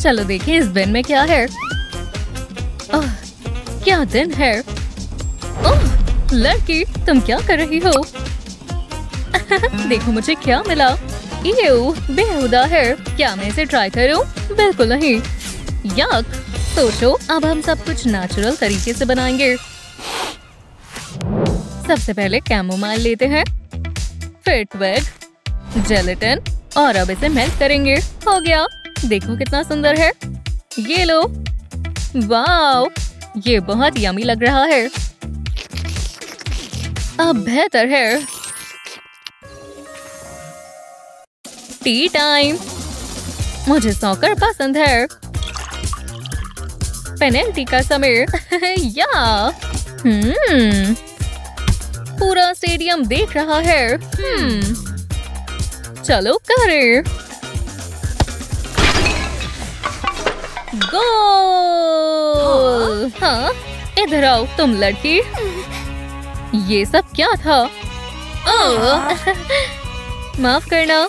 चलो देखें इस बिन में क्या है। ओह, क्या दिन है। ओह, लड़की तुम क्या कर रही हो? देखो मुझे क्या मिला। ये बेहुदा है। क्या मैं इसे ट्राई करूं? बिल्कुल नहीं। यक। सोचो अब हम सब कुछ नेचुरल तरीके से बनाएंगे। सबसे पहले कैमोमाइल लेते हैं, फिर ट्विग, जेलेटिन और अब इसे मेल्ट करेंगे। हो गया। देखो कितना सुंदर है। ये लो। वाओ, ये बहुत यमी लग रहा है। अब बेहतर है। T time. मुझे सॉकर पसंद है। पेनल्टी का समय। या पूरा स्टेडियम देख रहा है। चलो करें। गोल। हाँ, इधर आओ तुम लड़की। ये सब क्या था? ओह, माफ करना।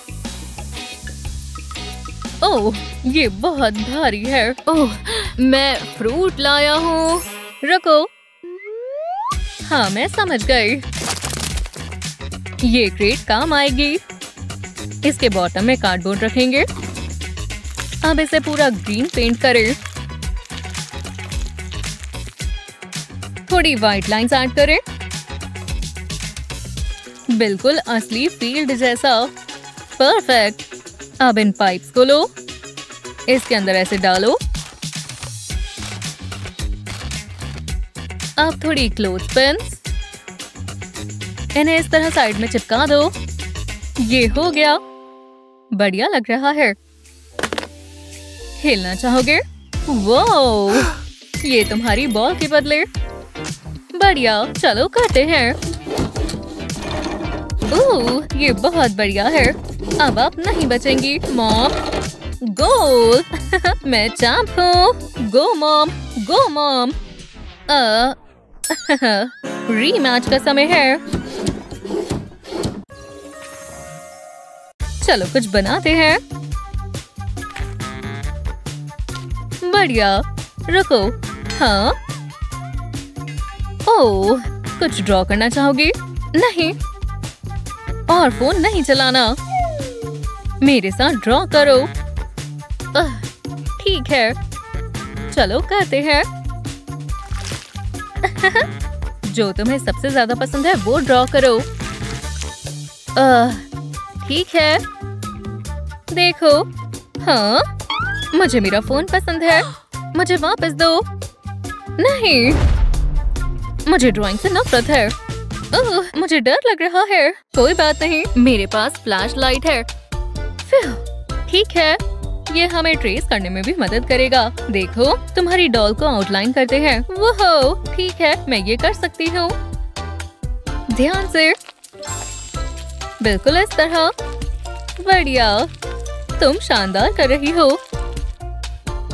ओह, ये बहुत भारी है। ओह, मैं फ्रूट लाया हूँ। रुको। हाँ, मैं समझ गई। ये क्रेट काम आएगी। इसके बॉटम में कार्डबोर्ड रखेंगे। अब इसे पूरा ग्रीन पेंट करें। थोड़ी व्हाइट लाइंस ऐड करें। बिल्कुल असली फील्ड जैसा। परफेक्ट। अब इन पाइप्स को लो, इसके अंदर ऐसे डालो। अब थोड़ी क्लोथपिन्स, इन्हें इस तरह साइड में चिपका दो। ये हो गया। बढ़िया लग रहा है। खेलना चाहोगे? वाओ, ये तुम्हारी बॉल के बदले। बढ़िया, चलो करते हैं। ओह, ये बहुत बढ़िया है। अब आप नहीं बचेंगी मॉम। गोल। मैं चैंप हूँ। गो मॉम, गो मॉम। रीमैच का समय है। चलो कुछ बनाते हैं। बढ़िया। रुको। हाँ। ओह, कुछ ड्रॉ करना चाहोगी? नहीं। और फोन नहीं चलाना। मेरे साथ ड्रॉ करो। ठीक है, चलो करते हैं। जो तुम्हें सबसे ज्यादा पसंद है वो ड्रॉ करो। ठीक है। देखो। हाँ, मुझे मेरा फोन पसंद है। मुझे वापस दो। नहीं, मुझे ड्राइंग से नफरत है। ओह, मुझे डर लग रहा है। कोई बात नहीं, मेरे पास फ्लैश लाइट है। ठीक है, ये हमें ट्रेस करने में भी मदद करेगा। देखो, तुम्हारी डॉल को आउटलाइन करते हैं। वो ठीक है, मैं ये कर सकती हूँ। ध्यान से। बिल्कुल इस तरह। बढ़िया, तुम शानदार कर रही हो।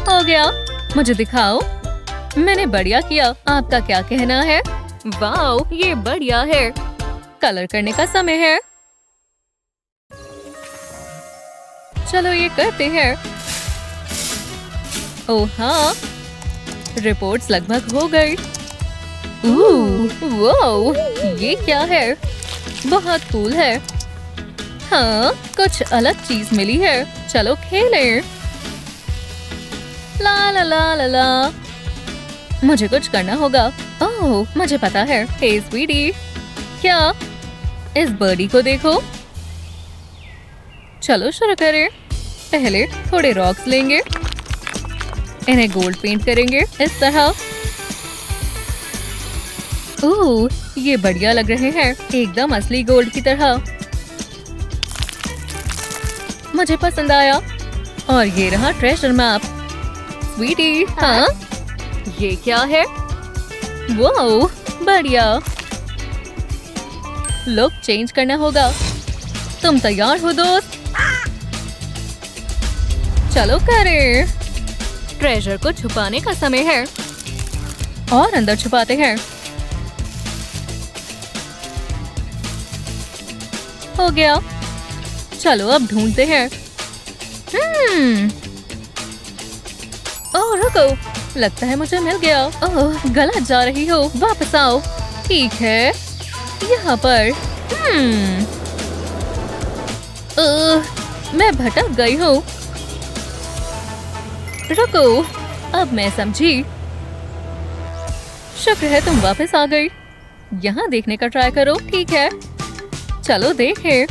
हो गया। मुझे दिखाओ। मैंने बढ़िया किया। आपका क्या कहना है? वाओ, ये बढ़िया है। कलर करने का समय है। चलो ये करते हैं। ओह हाँ, रिपोर्ट्स लगभग हो गई। वाओ, ये क्या है? बहुत कूल है। हाँ, कुछ अलग चीज मिली है। चलो खेलें। ला ला ला ला ला। मुझे कुछ करना होगा। ओह, मुझे पता है। हे स्वीटी, क्या? इस बर्डी को देखो। चलो शुरू करें। पहले थोड़े रॉक्स लेंगे, इन्हें गोल्ड पेंट करेंगे इस तरह। ओह, ये बढ़िया लग रहे हैं, एकदम असली गोल्ड की तरह। मुझे पसंद आया। और ये रहा ट्रेजर मैप। स्वीटी, हाँ? ये क्या है? वाओ, बढ़िया। लुक चेंज करना होगा। तुम तैयार हो दोस्त? चलो करें। ट्रेजर को छुपाने का समय है। और अंदर छुपाते हैं। हो गया। चलो अब ढूंढते हैं। ओह रुको, लगता है मुझे मिल गया। ओह गलत जा रही हो, वापस आओ। ठीक है, यहाँ पर। मैं भटक गई हूँ। रुको, अब मैं समझी। शुक्र है तुम वापस आ गई। यहाँ देखने का ट्राई करो। ठीक है, चलो देखें।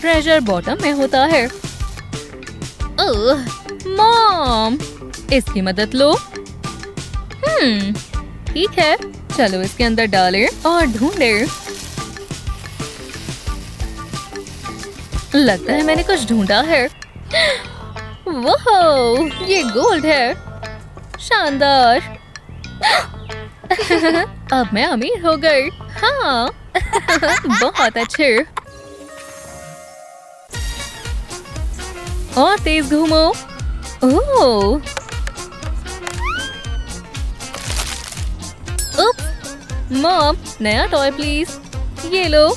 ट्रेजर बॉटम में होता है। मॉम, इसकी मदद लो। ठीक है, चलो इसके अंदर डालें और ढूंढें। लगता है मैंने कुछ ढूंढा है। वाह, ये गोल्ड है। शानदार। अब मैं अमीर हो गई। हाँ। बहुत अच्छे। और तेज घूमो। ओह, मॉम, नया टॉय प्लीज। ये लो।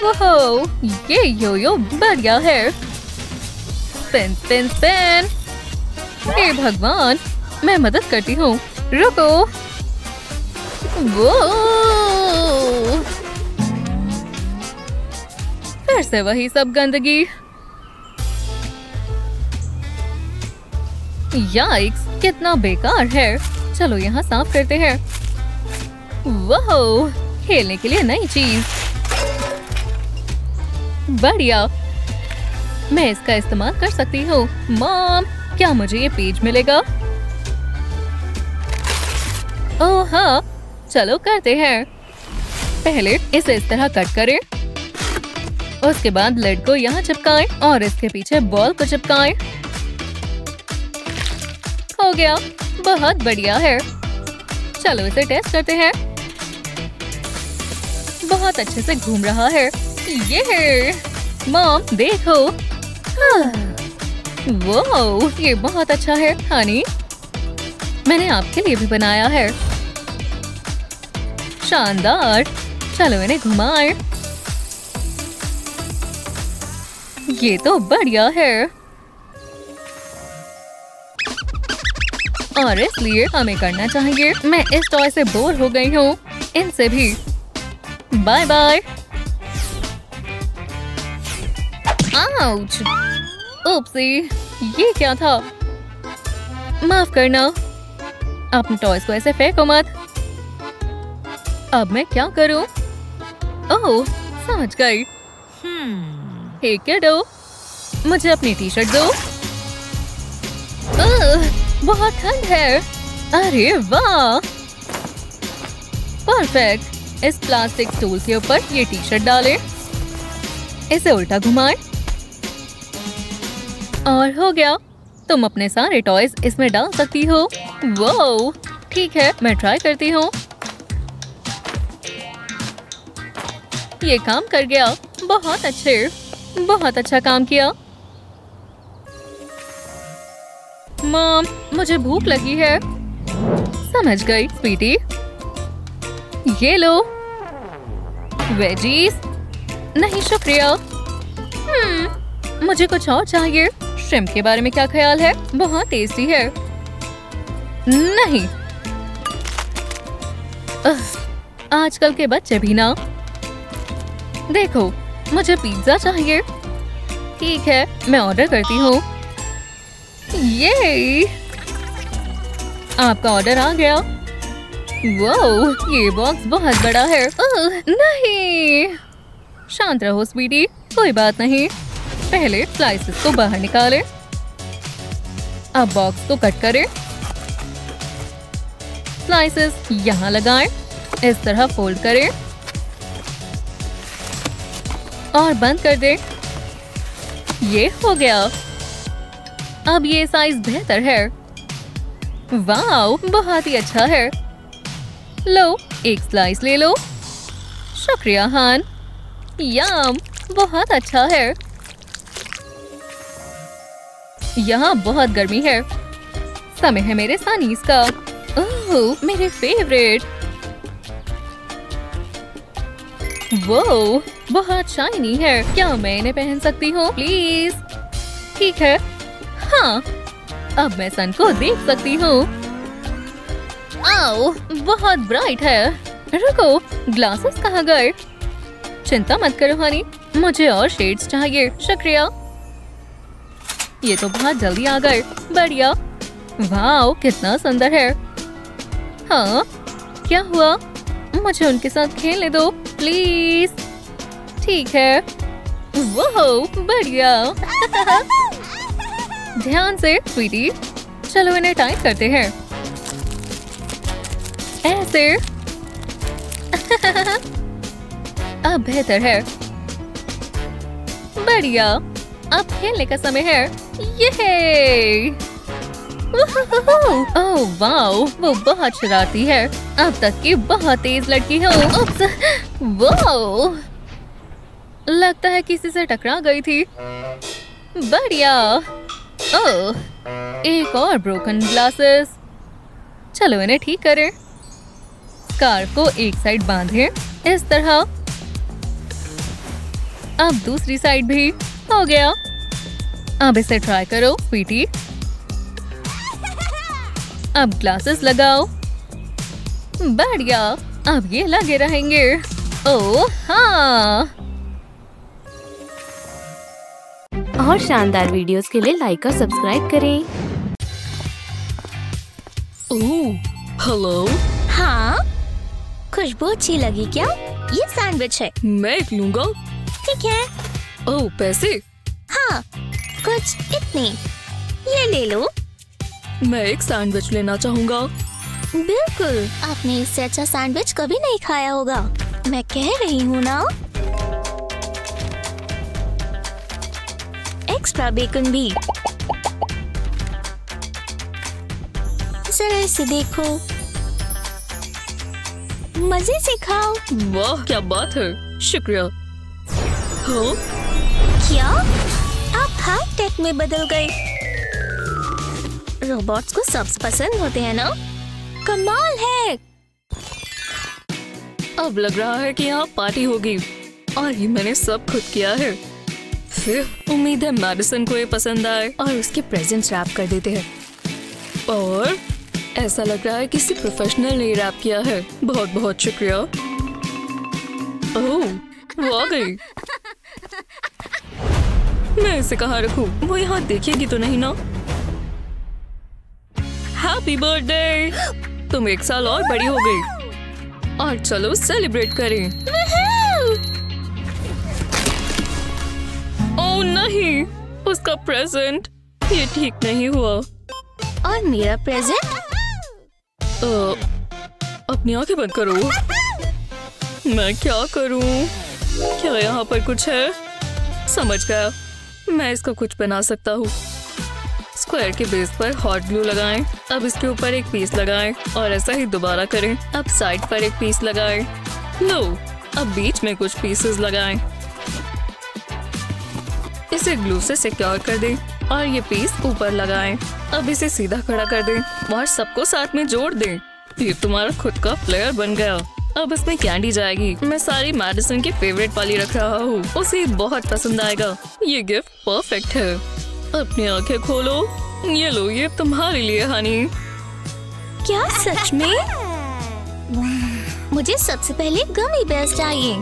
वाह, ये योयो बढ़िया है। Spin spin spin. हे भगवान, मैं मदद करती हूँ। रुको। वो फिर से वही सब गंदगी। याइक्स, कितना बेकार है। चलो यहाँ साफ करते हैं। वाह, खेलने के लिए नई चीज। बढ़िया, मैं इसका इस्तेमाल कर सकती हूँ। मॉम, क्या मुझे ये पेज मिलेगा? ओह हाँ, चलो करते हैं। पहले इसे इस तरह कट करें। उसके बाद लेड को यहाँ चिपकाएं और इसके पीछे बॉल को चिपकाएं। हो गया, बहुत बढ़िया है। चलो इसे टेस्ट करते हैं। बहुत अच्छे से घूम रहा है। ये है। मॉम देखो। वाह, ये बहुत अच्छा है हनी। मैंने आपके लिए भी बनाया है। शानदार। चलो इन्हें घुमाएं। ये तो बढ़िया है। और इसलिए हमें करना चाहिए। मैं इस टॉय से बोर हो गई हूँ। इनसे भी। Bye bye. आउच। ओप्सी, ये क्या था? माफ करना। अपने टॉयज को ऐसे फेंको मत। अब मैं क्या करूं? ओह, समझ गई। हे किडो, मुझे अपनी टी शर्ट दो। बहुत ठंड है। अरे वाह, परफेक्ट। इस प्लास्टिक स्टूल के ऊपर ये टी शर्ट डालें। इसे उल्टा घुमाएं। और हो गया। तुम अपने सारे टॉयज इसमें डाल सकती हो। वाह, ठीक है, मैं ट्राई करती हूँ। ये काम कर गया। बहुत अच्छे, बहुत अच्छा काम किया। मॉम, मुझे भूख लगी है। समझ गई स्वीटी। ये लो। वेजीज? नहीं शुक्रिया। मुझे कुछ और चाहिए। श्रिम्प के बारे में क्या ख्याल है? बहुत टेस्टी है। नहीं। आजकल के बच्चे भी ना। देखो, मुझे पिज्जा चाहिए। ठीक है, मैं ऑर्डर करती हूँ। ये आपका ऑर्डर आ गया। वाह, ये बॉक्स बहुत बड़ा है। नहीं। शांत रहो स्वीटी, कोई बात नहीं। पहले स्लाइसेस को बाहर निकालें। अब बॉक्स को कट करें। स्लाइसेस यहाँ लगाएं। इस तरह फोल्ड करें और बंद कर दें। ये हो गया। अब ये साइज बेहतर है। वाह, बहुत ही अच्छा है। लो, एक स्लाइस ले लो। शुक्रिया हान। यम, बहुत अच्छा है। यहाँ बहुत गर्मी है। समय है मेरे सानीस का। ओह, मेरे फेवरेट। वो बहुत शाइनी है। क्या मैं इन्हें पहन सकती हूँ प्लीज? ठीक है। हाँ, अब मैं सन को देख सकती हूँ। आओ, बहुत ब्राइट है। रुको, ग्लासेस कहाँ गए? चिंता मत करो हनी, मुझे और शेड्स चाहिए। शुक्रिया। ये तो बहुत जल्दी आ गए। बढ़िया। वाओ, कितना सुंदर है। हाँ, क्या हुआ? मुझे उनके साथ खेलने दो प्लीज। ठीक है। वाह, बढ़िया। ध्यान से स्वीटी। चलो इन्हें टाइट करते हैं ऐसे। अब बेहतर है। बढ़िया, अब खेलने का समय है। ये ओह वाओ, वो बहुत शरारती है। अब तक की बहुत तेज लड़की हो। वाओ, लगता है किसी से टकरा गई थी। बढ़िया। ओह, एक और ब्रोकन ग्लासेस। चलो इन्हें ठीक करें। स्कार्फ को एक साइड बांधें इस तरह। अब दूसरी साइड भी हो गया। अब इसे ट्राई करो स्वीटी। अब ग्लासेस लगाओ। बढ़िया, अब ये लगे रहेंगे। ओह हाँ। और शानदार वीडियोस के लिए लाइक और सब्सक्राइब करें। ओह, हेलो। हाँ, खुशबू अच्छी लगी क्या? ये सैंडविच है। मैं एक लूंगा। ठीक है। ओह, पैसे? हाँ, कुछ इतने। ये ले लो। मैं एक सैंडविच लेना चाहूँगा। बिल्कुल, आपने इससे अच्छा सैंडविच कभी नहीं खाया होगा। मैं कह रही हूँ ना। एक्स्ट्रा बेकन भी। जरा इसे देखो, मजे से खाओ। वाह, क्या बात है। शुक्रिया। हाँ? क्या आप हाई टेक में बदल गए? रोबोट्स को सब्स पसंद होते हैं ना? कमाल है। अब लग रहा है कि यहाँ पार्टी होगी और ये मैंने सब खुद किया है। फिर उम्मीद है मैडिसन को ये पसंद आए और उसके प्रेजेंट्स रैप कर देते हैं। और ऐसा लग रहा है किसी प्रोफेशनल ने रैप किया है। बहुत बहुत शुक्रिया। ओह, वो आ गई। मैं इसे कहाँ रखूं? वो यहाँ देखेगी तो नहीं ना? हैप्पी बर्थडे, तुम 1 साल और बड़ी हो गई। और चलो सेलिब्रेट करें। ओह नहीं, उसका प्रेजेंट। ये ठीक नहीं हुआ। और मेरा प्रेजेंट? अपनी आंखें बंद करो। मैं क्या करूं? क्या यहाँ पर कुछ है? समझ गया, मैं इसका कुछ बना सकता हूँ। स्क्वायर के बेस पर हॉट ग्लू लगाएं। अब इसके ऊपर एक पीस लगाएं और ऐसा ही दोबारा करें। अब साइड पर एक पीस लगाएं। लो, अब बीच में कुछ पीसेस लगाएं। इसे ग्लू से सिक्योर कर दें और ये पीस ऊपर लगाएं। अब इसे सीधा खड़ा कर दें और सबको साथ में जोड़ दें। ये तुम्हारा खुद का प्लेयर बन गया। अब इसमें कैंडी जाएगी। मैं सारी मैडिसन की फेवरेट वाली रख रहा हूँ, उसे बहुत पसंद आएगा। ये गिफ्ट परफेक्ट है। अपनी आंखें खोलो। ये लो, ये तुम्हारे लिए हनी। क्या सच में? मुझे सबसे पहले गमी बेयर्स चाहिए।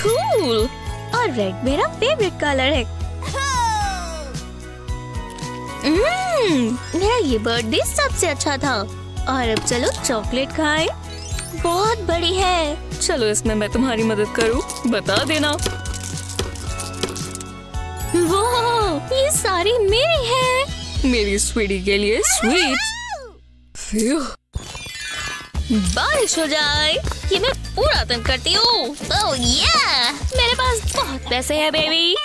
कूल। और रेड मेरा फेवरेट कलर है। मेरा ये बर्थडे सबसे अच्छा था। और अब चलो चॉकलेट खाएं। बहुत बड़ी है। चलो इसमें मैं तुम्हारी मदद करूँ, बता देना। वाह, ये सारी मेरी है। मेरी स्वीटी के लिए स्वीट्स। बारिश हो जाए, ये मैं पूरा तंग करती हूँ। ओह या, मेरे पास बहुत पैसे हैं बेबी।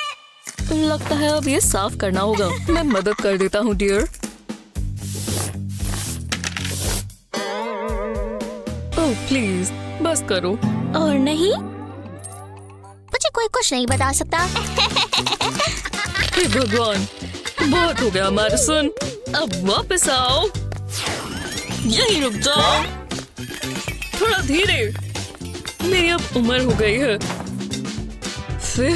लगता है अब ये साफ करना होगा। मैं मदद कर देता हूँ डियर। ओह प्लीज, बस करो। और नहीं, मुझे कोई कुछ नहीं बता सकता। हे भगवान, बहुत हो गया मैडिसन। अब वापस आओ। यहीं रुक जाओ। थोड़ा धीरे, मेरी अब उम्र हो गई है। फिर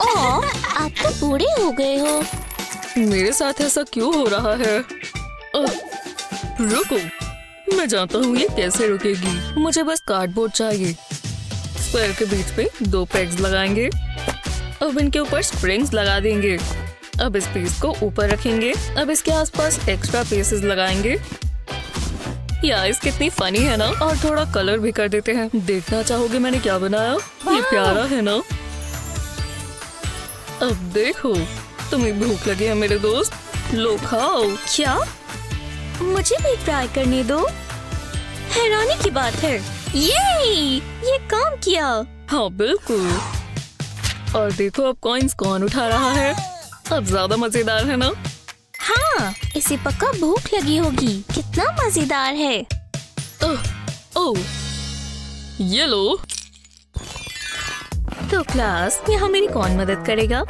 ओह, आप तो बूढ़े हो गए हो। मेरे साथ ऐसा क्यों हो रहा है? रुको, मैं जानता हूँ ये कैसे रुकेगी। मुझे बस कार्डबोर्ड चाहिए। स्क्वायर के बीच पे 2 पेग्स लगाएंगे। अब इनके ऊपर स्प्रिंग्स लगा देंगे। अब इस पीस को ऊपर रखेंगे। अब इसके आसपास एक्स्ट्रा पीसेस लगाएंगे। यार कितनी फनी है ना। और थोड़ा कलर भी कर देते हैं। देखना चाहोगे मैंने क्या बनाया? ये प्यारा है ना। अब देखो, तुम्हें भूख लगी है मेरे दोस्त, लो खाओ। क्या? मुझे भी ट्राई करने दो। हैरानी की बात है, ये काम किया। हाँ बिल्कुल। और देखो अब कॉइन्स कौन उठा रहा है। अब ज्यादा मजेदार है ना। हाँ, इसे पक्का भूख लगी होगी। कितना मजेदार है। ओह, ये लो। तो क्लास, यहाँ मेरी कौन मदद करेगा?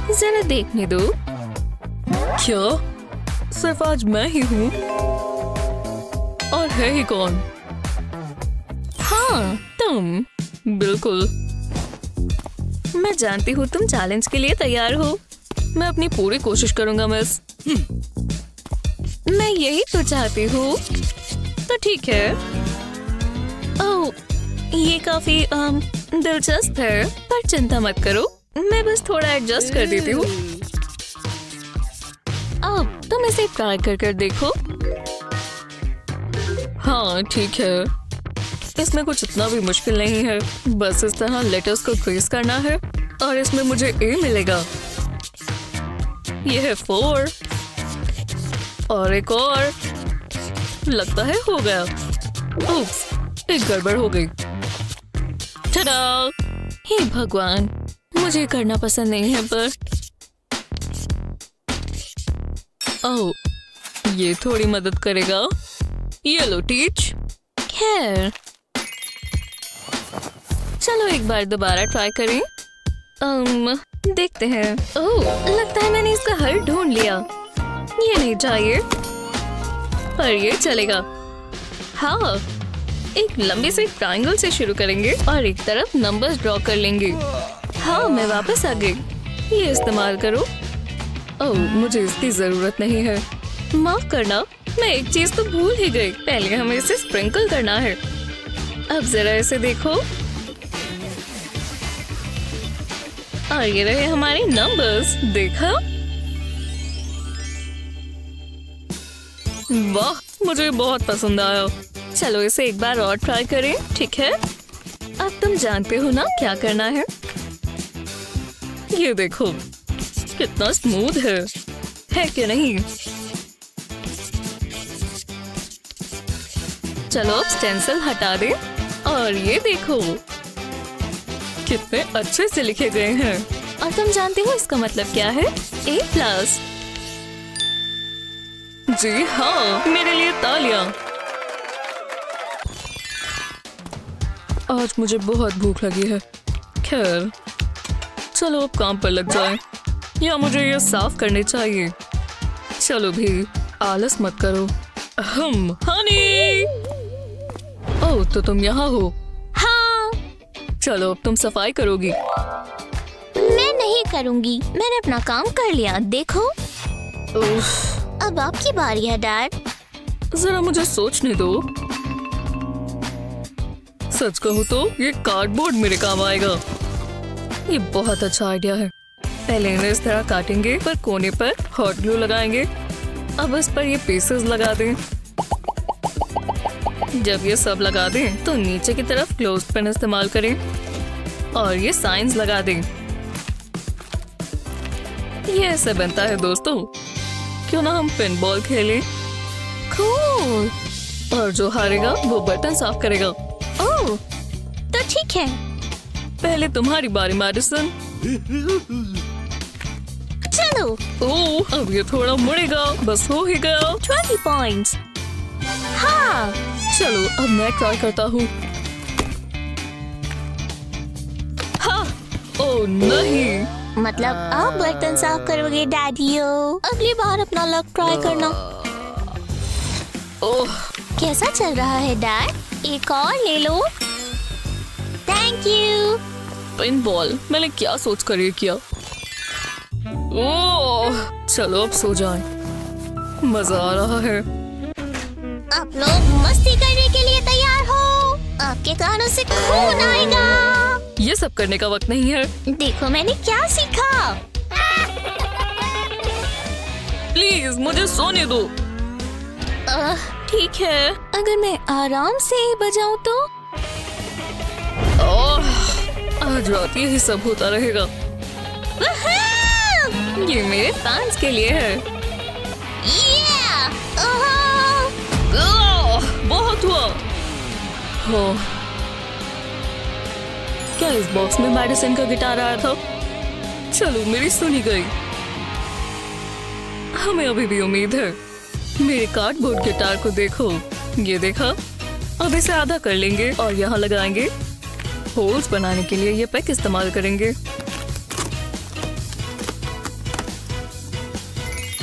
जरा देखने दो। क्या सिर्फ आज मैं ही हूँ? और है ही कौन? हाँ, तुम। बिल्कुल, मैं जानती हूँ तुम चैलेंज के लिए तैयार हो। मैं अपनी पूरी कोशिश करूंगा मिस। मैं यही तो चाहती हूँ। तो ठीक है। ओह, ये काफी दिलचस्प है, पर चिंता मत करो, मैं बस थोड़ा एडजस्ट कर देती हूँ। अब तुम इसे ट्राई कर देखो। हाँ ठीक है, इसमें कुछ इतना भी मुश्किल नहीं है। बस इस तरह लेटर्स को ट्रेस करना है और इसमें मुझे ए मिलेगा। यह है 4 और एक और। लगता है हो गया। उप्स, एक गड़बड़ हो गई। टडा! हे भगवान, मुझे करना पसंद नहीं है पर। ओह, ये थोड़ी मदद करेगा। ये लो टीच। खैर, चलो एक बार दोबारा ट्राई करें। देखते हैं। ओह, लगता है मैंने इसका हल ढूंढ लिया। ये नहीं चाहिए, पर ये चलेगा। हाँ, एक लंबे से ट्रायंगल से शुरू करेंगे और एक तरफ नंबर्स ड्रॉ कर लेंगे। हाँ, मैं वापस आ गई। ये इस्तेमाल करो। ओह, मुझे इसकी जरूरत नहीं है। माफ करना, मैं एक चीज तो भूल ही गई। पहले हमें इसे स्प्रिंकल करना है। अब जरा इसे देखो। और ये रहे हमारे नंबर्स। देखा? वाह, मुझे बहुत पसंद आया। चलो इसे एक बार और ट्राई करें, ठीक है? अब तुम जानते हो ना क्या करना है। ये देखो, कितना स्मूथ है कि नहीं? चलो अब स्टेंसिल हटा दें और ये देखो, कितने अच्छे से लिखे गए हैं। और तुम जानते हो इसका मतलब क्या है? A+। जी हाँ, मेरे लिए तालियां। आज मुझे बहुत भूख लगी है। खैर, चलो अब काम पर लग जाएं। या मुझे ये साफ करने चाहिए। चलो भी, आलस मत करो। हनी! ओह, तो तुम यहाँ हो। हाँ। चलो अब तुम सफाई करोगी। मैं नहीं करूँगी, मैंने अपना काम कर लिया। देखो, उफ, अब आपकी बारी है डैड। जरा मुझे सोचने दो। सच कहूँ तो ये कार्डबोर्ड मेरे काम आएगा। ये बहुत अच्छा आइडिया है। पहले इन्हें इस तरह काटेंगे, पर कोने पर हॉट ग्लू लगाएंगे। अब इस पर ये पीसेस लगा दें। जब ये सब लगा दें तो नीचे की तरफ क्लोज पेन इस्तेमाल करें और ये साइंस लगा दें। ये ऐसे बनता है दोस्तों। क्यों ना हम पिन बॉल खेलें? कूल। और जो हारेगा वो बर्तन साफ करेगा। ओह, तो ठीक है। पहले तुम्हारी बारी मैडिसन। चलो। ओह, अब ये थोड़ा मुड़ेगा। बस हो ही गया। 20 पॉइंट्स। हाँ। चलो अब मैं ट्राई करता हूँ। हाँ, ओह नहीं। मतलब आप बर्तन साफ करोगे डैडियो। अगली बार अपना लक ट्राई करना। ओह, कैसा चल रहा है डैड? एक और ले लो। Thank you. पिन बॉल, मैंने क्या सोच कर ये किया? ओह, चलो अब सो जाएं। मजा आ रहा है। आप लोग मस्ती करने के लिए तैयार हो? आपके कानों से खून आएगा। ये सब करने का वक्त नहीं है। देखो मैंने क्या सीखा। प्लीज मुझे सोने दो। ठीक है, अगर मैं आराम से बजाऊं तो? आज रात यही सब होता रहेगा। ये मेरे फैंस के लिए है। बहुत हुआ। क्या इस बॉक्स में मेडिसिन का गिटार आया था? चलो मेरी सुनी गई। हमें अभी भी उम्मीद है। मेरे कार्डबोर्ड गिटार को देखो। ये देखा? अब इसे आधा कर लेंगे और यहाँ लगाएंगे। होल्स बनाने के लिए ये पैक इस्तेमाल करेंगे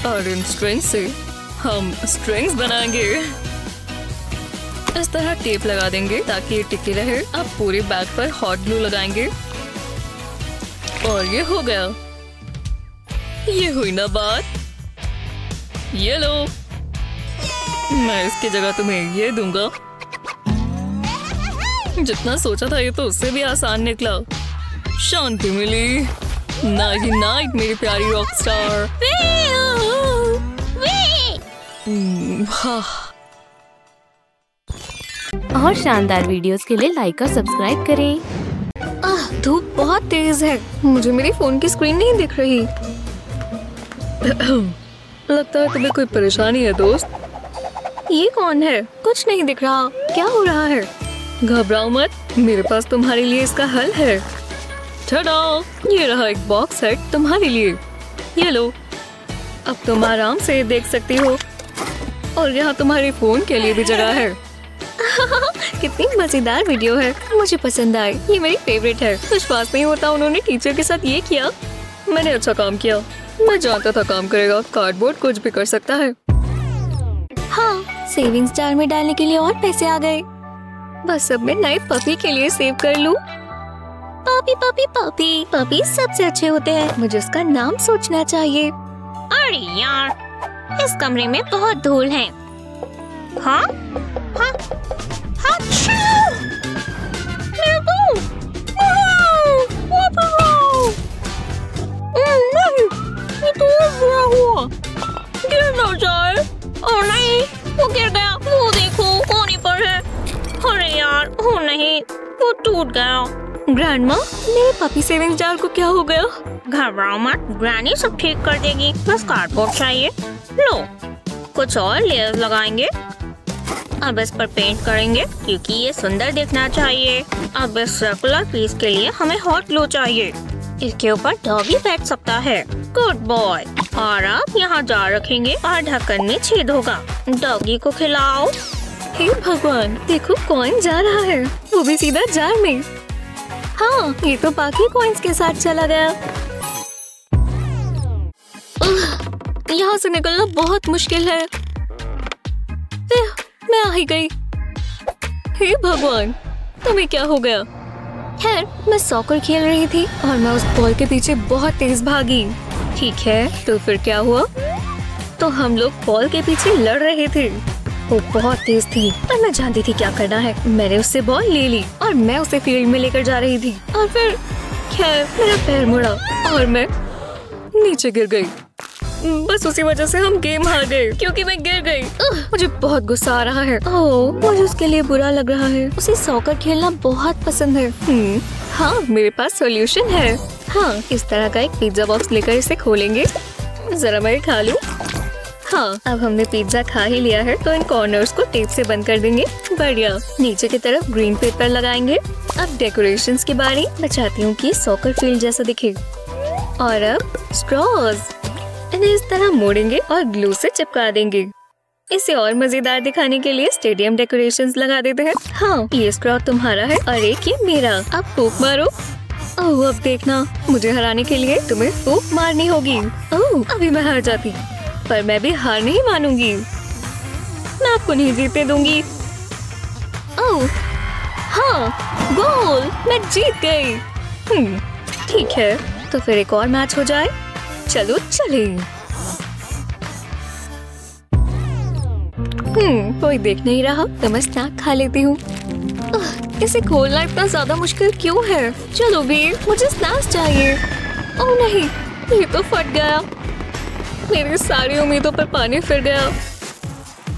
और इन स्ट्रिंग्स से हम स्ट्रिंग्स बनाएंगे। इस तरह टेप लगा देंगे ताकि ये टिके रहे। अब पूरे बैग पर हॉट ग्लू लगाएंगे और ये हो गया। ये हुई ना बात। ये लो, मैं इसकी जगह तुम्हें ये दूंगा। जितना सोचा था ये तो उससे भी आसान निकला। शांति मिली। नाइट नाइट मेरी प्यारी रॉक स्टार। हाँ। और शानदार वीडियोस के लिए लाइक और सब्सक्राइब करें। धूप बहुत तेज है, मुझे मेरी फोन की स्क्रीन नहीं दिख रही। लगता है तुम्हें कोई परेशानी है दोस्त। ये कौन है? कुछ नहीं दिख रहा। क्या हो रहा है? घबराओ मत, मेरे पास तुम्हारे लिए इसका हल है। ठड़ा, ये रहा एक बॉक्स सेट तुम्हारे लिए। ये लो, अब तुम आराम से देख सकती हो और यहाँ तुम्हारे फोन के लिए भी जगह है। कितनी मजेदार वीडियो है, मुझे पसंद आई। ये मेरी फेवरेट है। विश्वास नहीं होता उन्होंने टीचर के साथ ये किया। मैंने अच्छा काम किया। मैं जानता था काम करेगा। कार्डबोर्ड कुछ भी कर सकता है। हाँ, सेविंग्स जार में डालने के लिए और पैसे आ गए। बस अब मैं नए पपी के लिए सेव कर लूं। पपी पपी पपी पपी सबसे अच्छे होते हैं। मुझे उसका नाम सोचना चाहिए। अरे यार, इस कमरे में बहुत धूल है। हाँ? हाँ? हाँ? मेरा मुंह! नहीं, ये तो बुरा हुआ। गिर ना जाए। ओह नहीं, वो गिर गया। वो देखो, कोने पर है। अरे यार, हो नहीं, वो टूट गया। ग्रैंडमा, मेरे पपी सेविंग्स जार को क्या हो गया? घबराओ मत, ग्रैनी सब ठीक कर देगी। बस कार्डबोर्ड चाहिए। लो, कुछ और लेयर्स लगाएंगे। अब इस पर पेंट करेंगे क्योंकि ये सुंदर दिखना चाहिए। अब इस सर्कुलर पीस के लिए हमें हॉट ग्लू चाहिए। इसके ऊपर डॉगी बैठ सकता है। Good boy. और अब यहाँ जार रखेंगे और ढक्कन में छेद होगा। डॉगी को खिलाओ। हे भगवान, देखो कॉइन जा रहा है, वो भी सीधा जार में। हाँ, ये तो बाकी कॉइन्स के साथ चला गया। यहाँ से निकलना बहुत मुश्किल है। मैं आ ही गई। हे भगवान, तुम्हें क्या हो गया? खैर, मैं सॉकर खेल रही थी और मैं उस बॉल के पीछे बहुत तेज भागी। ठीक है, तो फिर क्या हुआ? तो हम लोग बॉल के पीछे लड़ रहे थे। वो बहुत तेज थी पर मैं जानती थी क्या करना है। मैंने उससे बॉल ले ली और मैं उसे फील्ड में लेकर जा रही थी और फिर खैर मेरा पैर मुड़ा और मैं नीचे गिर गई। बस उसी वजह से हम गेम हार गए क्योंकि मैं गिर गई। मुझे बहुत गुस्सा आ रहा है। ओह, मुझे उसके लिए बुरा लग रहा है। उसे सॉकर खेलना बहुत पसंद है। हाँ, मेरे पास सॉल्यूशन है। हाँ, इस तरह का एक पिज्जा बॉक्स लेकर इसे खोलेंगे। जरा मैं खा लूं। हाँ, अब हमने पिज्जा खा ही लिया है तो इन कॉर्नर्स को टेप से बंद कर देंगे। बढ़िया। नीचे की तरफ ग्रीन पेपर लगाएंगे। अब डेकोरेशंस की बारी। मैं चाहती हूँ कि सॉकर फील्ड जैसा दिखे। और अब स्ट्रॉज, इन्हें इस तरह मोड़ेंगे और ग्लू से चिपका देंगे। इसे और मजेदार दिखाने के लिए स्टेडियम डेकोरेशंस लगा देते हैं। हाँ, ये स्ट्रॉ तुम्हारा है और एक ये मेरा। अब फूंक मारो। ओह, अब देखना, मुझे हराने के लिए तुम्हें फूंक मारनी होगी। ओह, अभी मैं हार जाती पर मैं भी हार नहीं मानूंगी। मैं आपको नहीं जीतने दूंगी। ओह, हाँ, गोल, मैं जीत गई। ठीक है, तो फिर एक और मैच हो जाए। चलो चले। कोई देख नहीं रहा तो मैं स्नैक खा लेती हूँ। इसे खोलना इतना ज्यादा मुश्किल क्यों है? चलो भी, मुझे स्नैक्स चाहिए। ओह नहीं, ये तो फट गया। मेरी सारी उम्मीदों पर पानी फिर गया।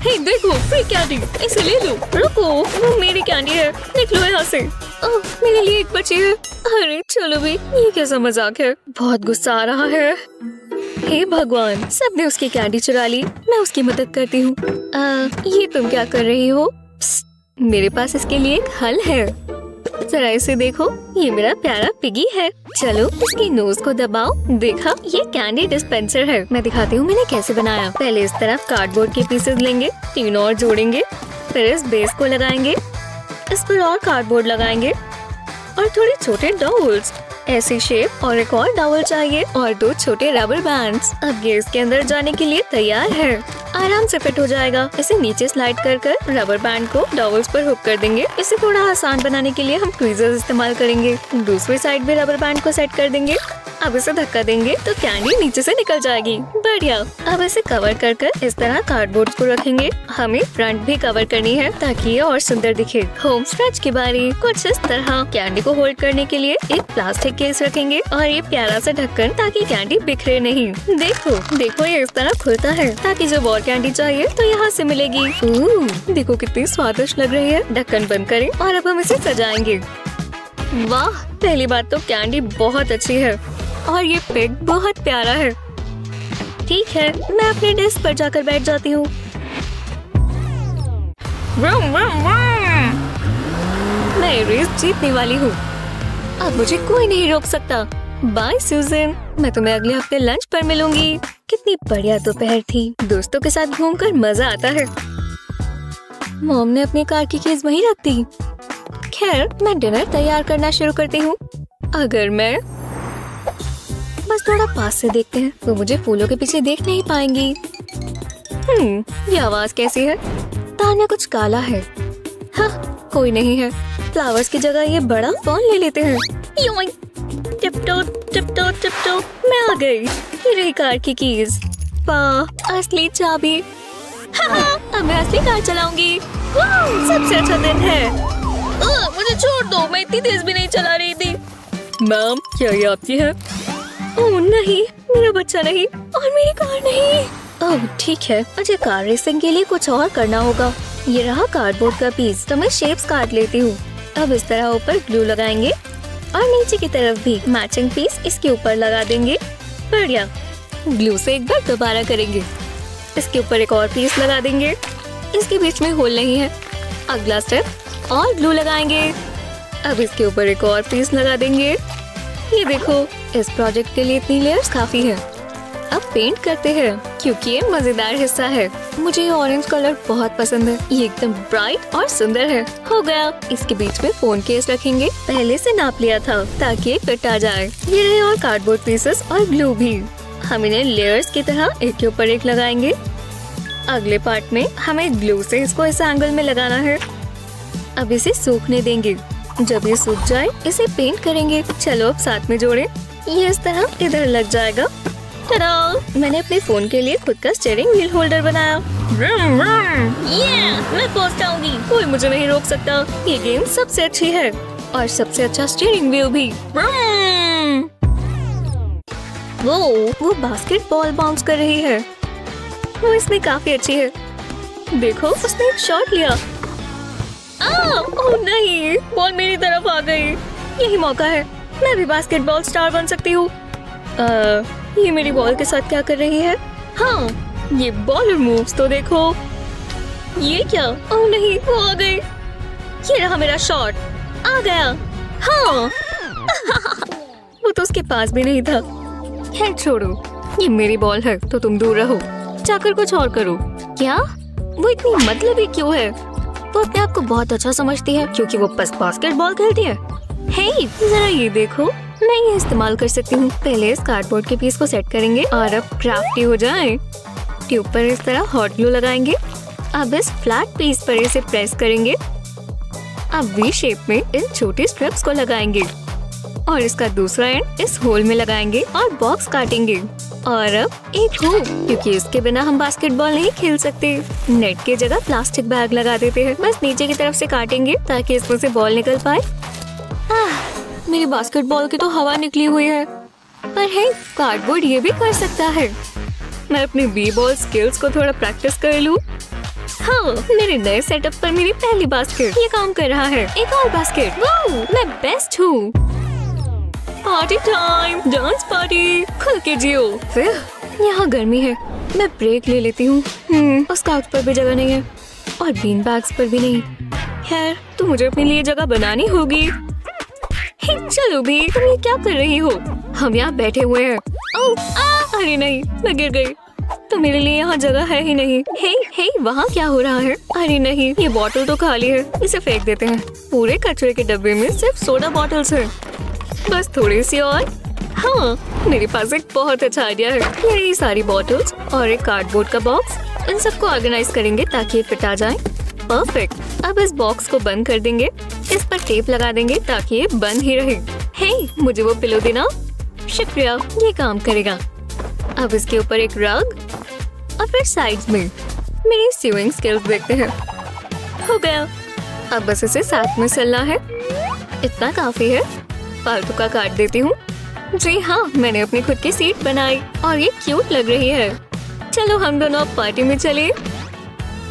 हे देखो, फ्री कैंडी, इसे ले लो। रुको, वो मेरी कैंडी है, निकलो यहाँ से। ओह, मेरे लिए एक बची है। अरे चलो भी, ये कैसा मजाक है? बहुत गुस्सा आ रहा है। हे भगवान, सबने उसकी कैंडी चुरा ली। मैं उसकी मदद करती हूँ। ये तुम क्या कर रही हो? मेरे पास इसके लिए एक हल है। जरा इसे देखो, ये मेरा प्यारा पिगी है। चलो इसकी नोज को दबाओ। देखा, ये कैंडी डिस्पेंसर है। मैं दिखाती हूँ मैंने कैसे बनाया। पहले इस तरफ कार्डबोर्ड के पीसेस लेंगे, 3 और जोड़ेंगे, फिर इस बेस को लगाएंगे, इस पर और कार्डबोर्ड लगाएंगे और थोड़े छोटे डॉल्स, ऐसी शेप। और एक और डॉल चाहिए और 2 छोटे रबर बैंड्स। अब ये इसके अंदर जाने के लिए तैयार है। आराम से फिट हो जाएगा। इसे नीचे स्लाइड कर रबर बैंड को डॉल्स पर हुक कर देंगे। इसे थोड़ा आसान बनाने के लिए हम ट्वीजर्स इस्तेमाल करेंगे। दूसरी साइड भी रबर बैंड को सेट कर देंगे। अब इसे धक्का देंगे तो कैंडी नीचे से निकल जाएगी। बढ़िया। अब इसे कवर कर इस तरह कार्डबोर्ड को रखेंगे। हमें फ्रंट भी कवर करनी है ताकि ये और सुंदर दिखे। होम स्ट्रेच की बारी। कुछ इस तरह कैंडी को होल्ड करने के लिए एक प्लास्टिक केस रखेंगे और ये प्यारा सा ढक्कन ताकि कैंडी बिखरे नहीं। देखो ये इस तरह खुलता है ताकि जब और कैंडी चाहिए तो यहाँ से मिलेगी। देखो कितनी स्वादिष्ट लग रही है। ढक्कन बंद करें और अब हम इसे सजाएंगे। वाह, पहली बात तो कैंडी बहुत अच्छी है और ये पिग बहुत प्यारा है। ठीक है, मैं अपने डेस्क पर जाकर बैठ जाती हूँ। मैं रेस जीतने वाली हूँ। अब मुझे कोई नहीं रोक सकता। बाय सूजन, मैं तुम्हें अगले हफ्ते लंच पर मिलूंगी। कितनी बढ़िया दोपहर थी। दोस्तों के साथ घूमकर मजा आता है। मॉम ने अपनी कार की कीज वहीं रख दी। खैर, मैं डिनर तैयार करना शुरू करती हूँ। अगर मैं बस थोड़ा पास से देखते हैं तो मुझे फूलों के पीछे देख नहीं पाएंगी। ये आवाज कैसी है? तार में कुछ काला है। हाँ, कोई नहीं है। फ्लावर्स की जगह ये बड़ा फोन ले लेते हैं। टिपटो टिपटो टिपटो, मैं आ गई। ये रही कार की कीज। वाह, असली चाबी। अब मैं असली कार चलाऊंगी। सबसे अच्छा दिन है। मुझे छोड़ दो, मैं इतनी तेज भी नहीं चला रही थी। मैम, क्या ये आपकी है? ओह नहीं, मेरा बच्चा नहीं और मेरी कार नहीं। ओह ठीक है, मुझे कार रेसिंग के लिए कुछ और करना होगा। ये रहा कार्डबोर्ड का पीस, तो मैं शेप्स काट लेती हूँ। अब इस तरह ऊपर ग्लू लगाएंगे और नीचे की तरफ भी मैचिंग पीस इसके ऊपर लगा देंगे। बढ़िया। ग्लू से एक बार दोबारा करेंगे। इसके ऊपर एक और पीस लगा देंगे। इसके बीच में होल नहीं है। अगला स्टेप, और ग्लू लगाएंगे। अब इसके ऊपर एक और पीस लगा देंगे। ये देखो, इस प्रोजेक्ट के लिए इतनी लेयर्स काफी है। अब पेंट करते हैं क्योंकि ये मजेदार हिस्सा है। मुझे ये ऑरेंज कलर बहुत पसंद है। ये एकदम ब्राइट और सुंदर है। हो गया। इसके बीच में फोन केस रखेंगे। पहले से नाप लिया था ताकि फिट आ जाए। ये रहे और कार्डबोर्ड पीसेस और ग्लू भी। हम इन्हें लेयर्स की तरह एक के ऊपर एक लगाएंगे। अगले पार्ट में हमें ग्लू से इसको इस एंगल में लगाना है। अब इसे सूखने देंगे। जब ये सूख जाए इसे पेंट करेंगे। चलो अब साथ में जोड़े। ये इस तरह इधर लग जाएगा। टडा! मैंने अपने फोन के लिए खुद का स्टीयरिंग व्हील होल्डर बनाया। मैं फर्स्ट आऊंगी। कोई मुझे नहीं रोक सकता। ये गेम सबसे अच्छी है और सबसे अच्छा स्टीयरिंग व्हील भी। वो बास्केटबॉल बाउंस कर रही है। वो इसमें काफी अच्छी है। देखो, उसने एक शॉट लिया। ओह नहीं, बॉल मेरी तरफ आ गई। यही मौका है, मैं भी बास्केटबॉल स्टार बन सकती हूँ। ये मेरी बॉल के साथ क्या कर रही है? हाँ, ये बॉलर मूव्स तो देखो। ये क्या? ओह नहीं, वो आ गई। ये रहा मेरा शॉट। आ गया। हाँ। वो तो उसके पास भी नहीं था। खैर छोड़ो, ये मेरी बॉल है तो तुम दूर रहो। जाकर कुछ और करो। क्या? वो इतनी मतलबी क्यों है? वो अपने आप को बहुत अच्छा समझती है क्योंकि वो बस बास्केटबॉल खेलती है। हे, जरा ये देखो, मैं ये इस्तेमाल कर सकती हूँ। पहले इस कार्डबोर्ड के पीस को सेट करेंगे और अब क्राफ्टी हो जाए। ट्यूब पर इस तरह हॉट ग्लू लगाएंगे। अब इस फ्लैट पीस पर इसे प्रेस करेंगे। अब वी शेप में इन छोटी स्ट्रिप्स को लगाएंगे। और इसका दूसरा एंड इस होल में लगाएंगे और बॉक्स काटेंगे। और अब एक हुक, क्योंकि इसके बिना हम बास्केटबॉल नहीं खेल सकते। नेट की जगह प्लास्टिक बैग लगा देते हैं। बस नीचे की तरफ से काटेंगे ताकि इसमें से बॉल निकल पाए। मेरी बास्केटबॉल की तो हवा निकली हुई है, पर है कार्डबोर्ड ये भी कर सकता है। मैं अपनी बी बॉल स्किल्स को थोड़ा प्रैक्टिस कर लूं। हाँ, मेरे नए सेटअप पर मेरी पहली बास्केट ये काम कर रहा है। एक और बास्केट, वाह, मैं बेस्ट हूँ। पार्टी टाइम, डांस पार्टी, खुल के जियो। फिर यहाँ गर्मी है, मैं ब्रेक ले लेती हूँ। उस काउच पर भी जगह नहीं है और बीन बैग्स पर भी नहीं। खैर, तो मुझे अपने लिए जगह बनानी होगी। चलो भी, तुम ये क्या कर रही हो? हम यहाँ बैठे हुए हैं। अरे नहीं, मैं गिर गई। तो मेरे लिए यहाँ जगह है ही नहीं। हे, वहाँ क्या हो रहा है? अरे नहीं, ये बोतल तो खाली है, इसे फेंक देते हैं। पूरे कचरे के डब्बे में सिर्फ सोडा बॉटल्स है। बस थोड़ी सी और। हाँ, मेरे पास एक बहुत अच्छा आइडिया है। यही सारी बॉटल्स और एक कार्डबोर्ड का बॉक्स, इन सबको ऑर्गेनाइज करेंगे ताकि ये फिट आ जाए। परफेक्ट। अब इस बॉक्स को बंद कर देंगे, इस पर टेप लगा देंगे ताकि ये बंद ही रहे। हे, मुझे वो पिलो देना। शुक्रिया, ये काम करेगा। अब इसके ऊपर एक रग और फिर साइड्स में मेरी स्यूइंग स्किल्स देखते हैं। हो गया। अब बस इसे साथ में सिलना है। इतना काफी है। फालतू का काट देती हूँ। जी हाँ, मैंने अपनी खुद की सीट बनाई और ये क्यूट लग रही है। चलो हम दोनों अब पार्टी में चले।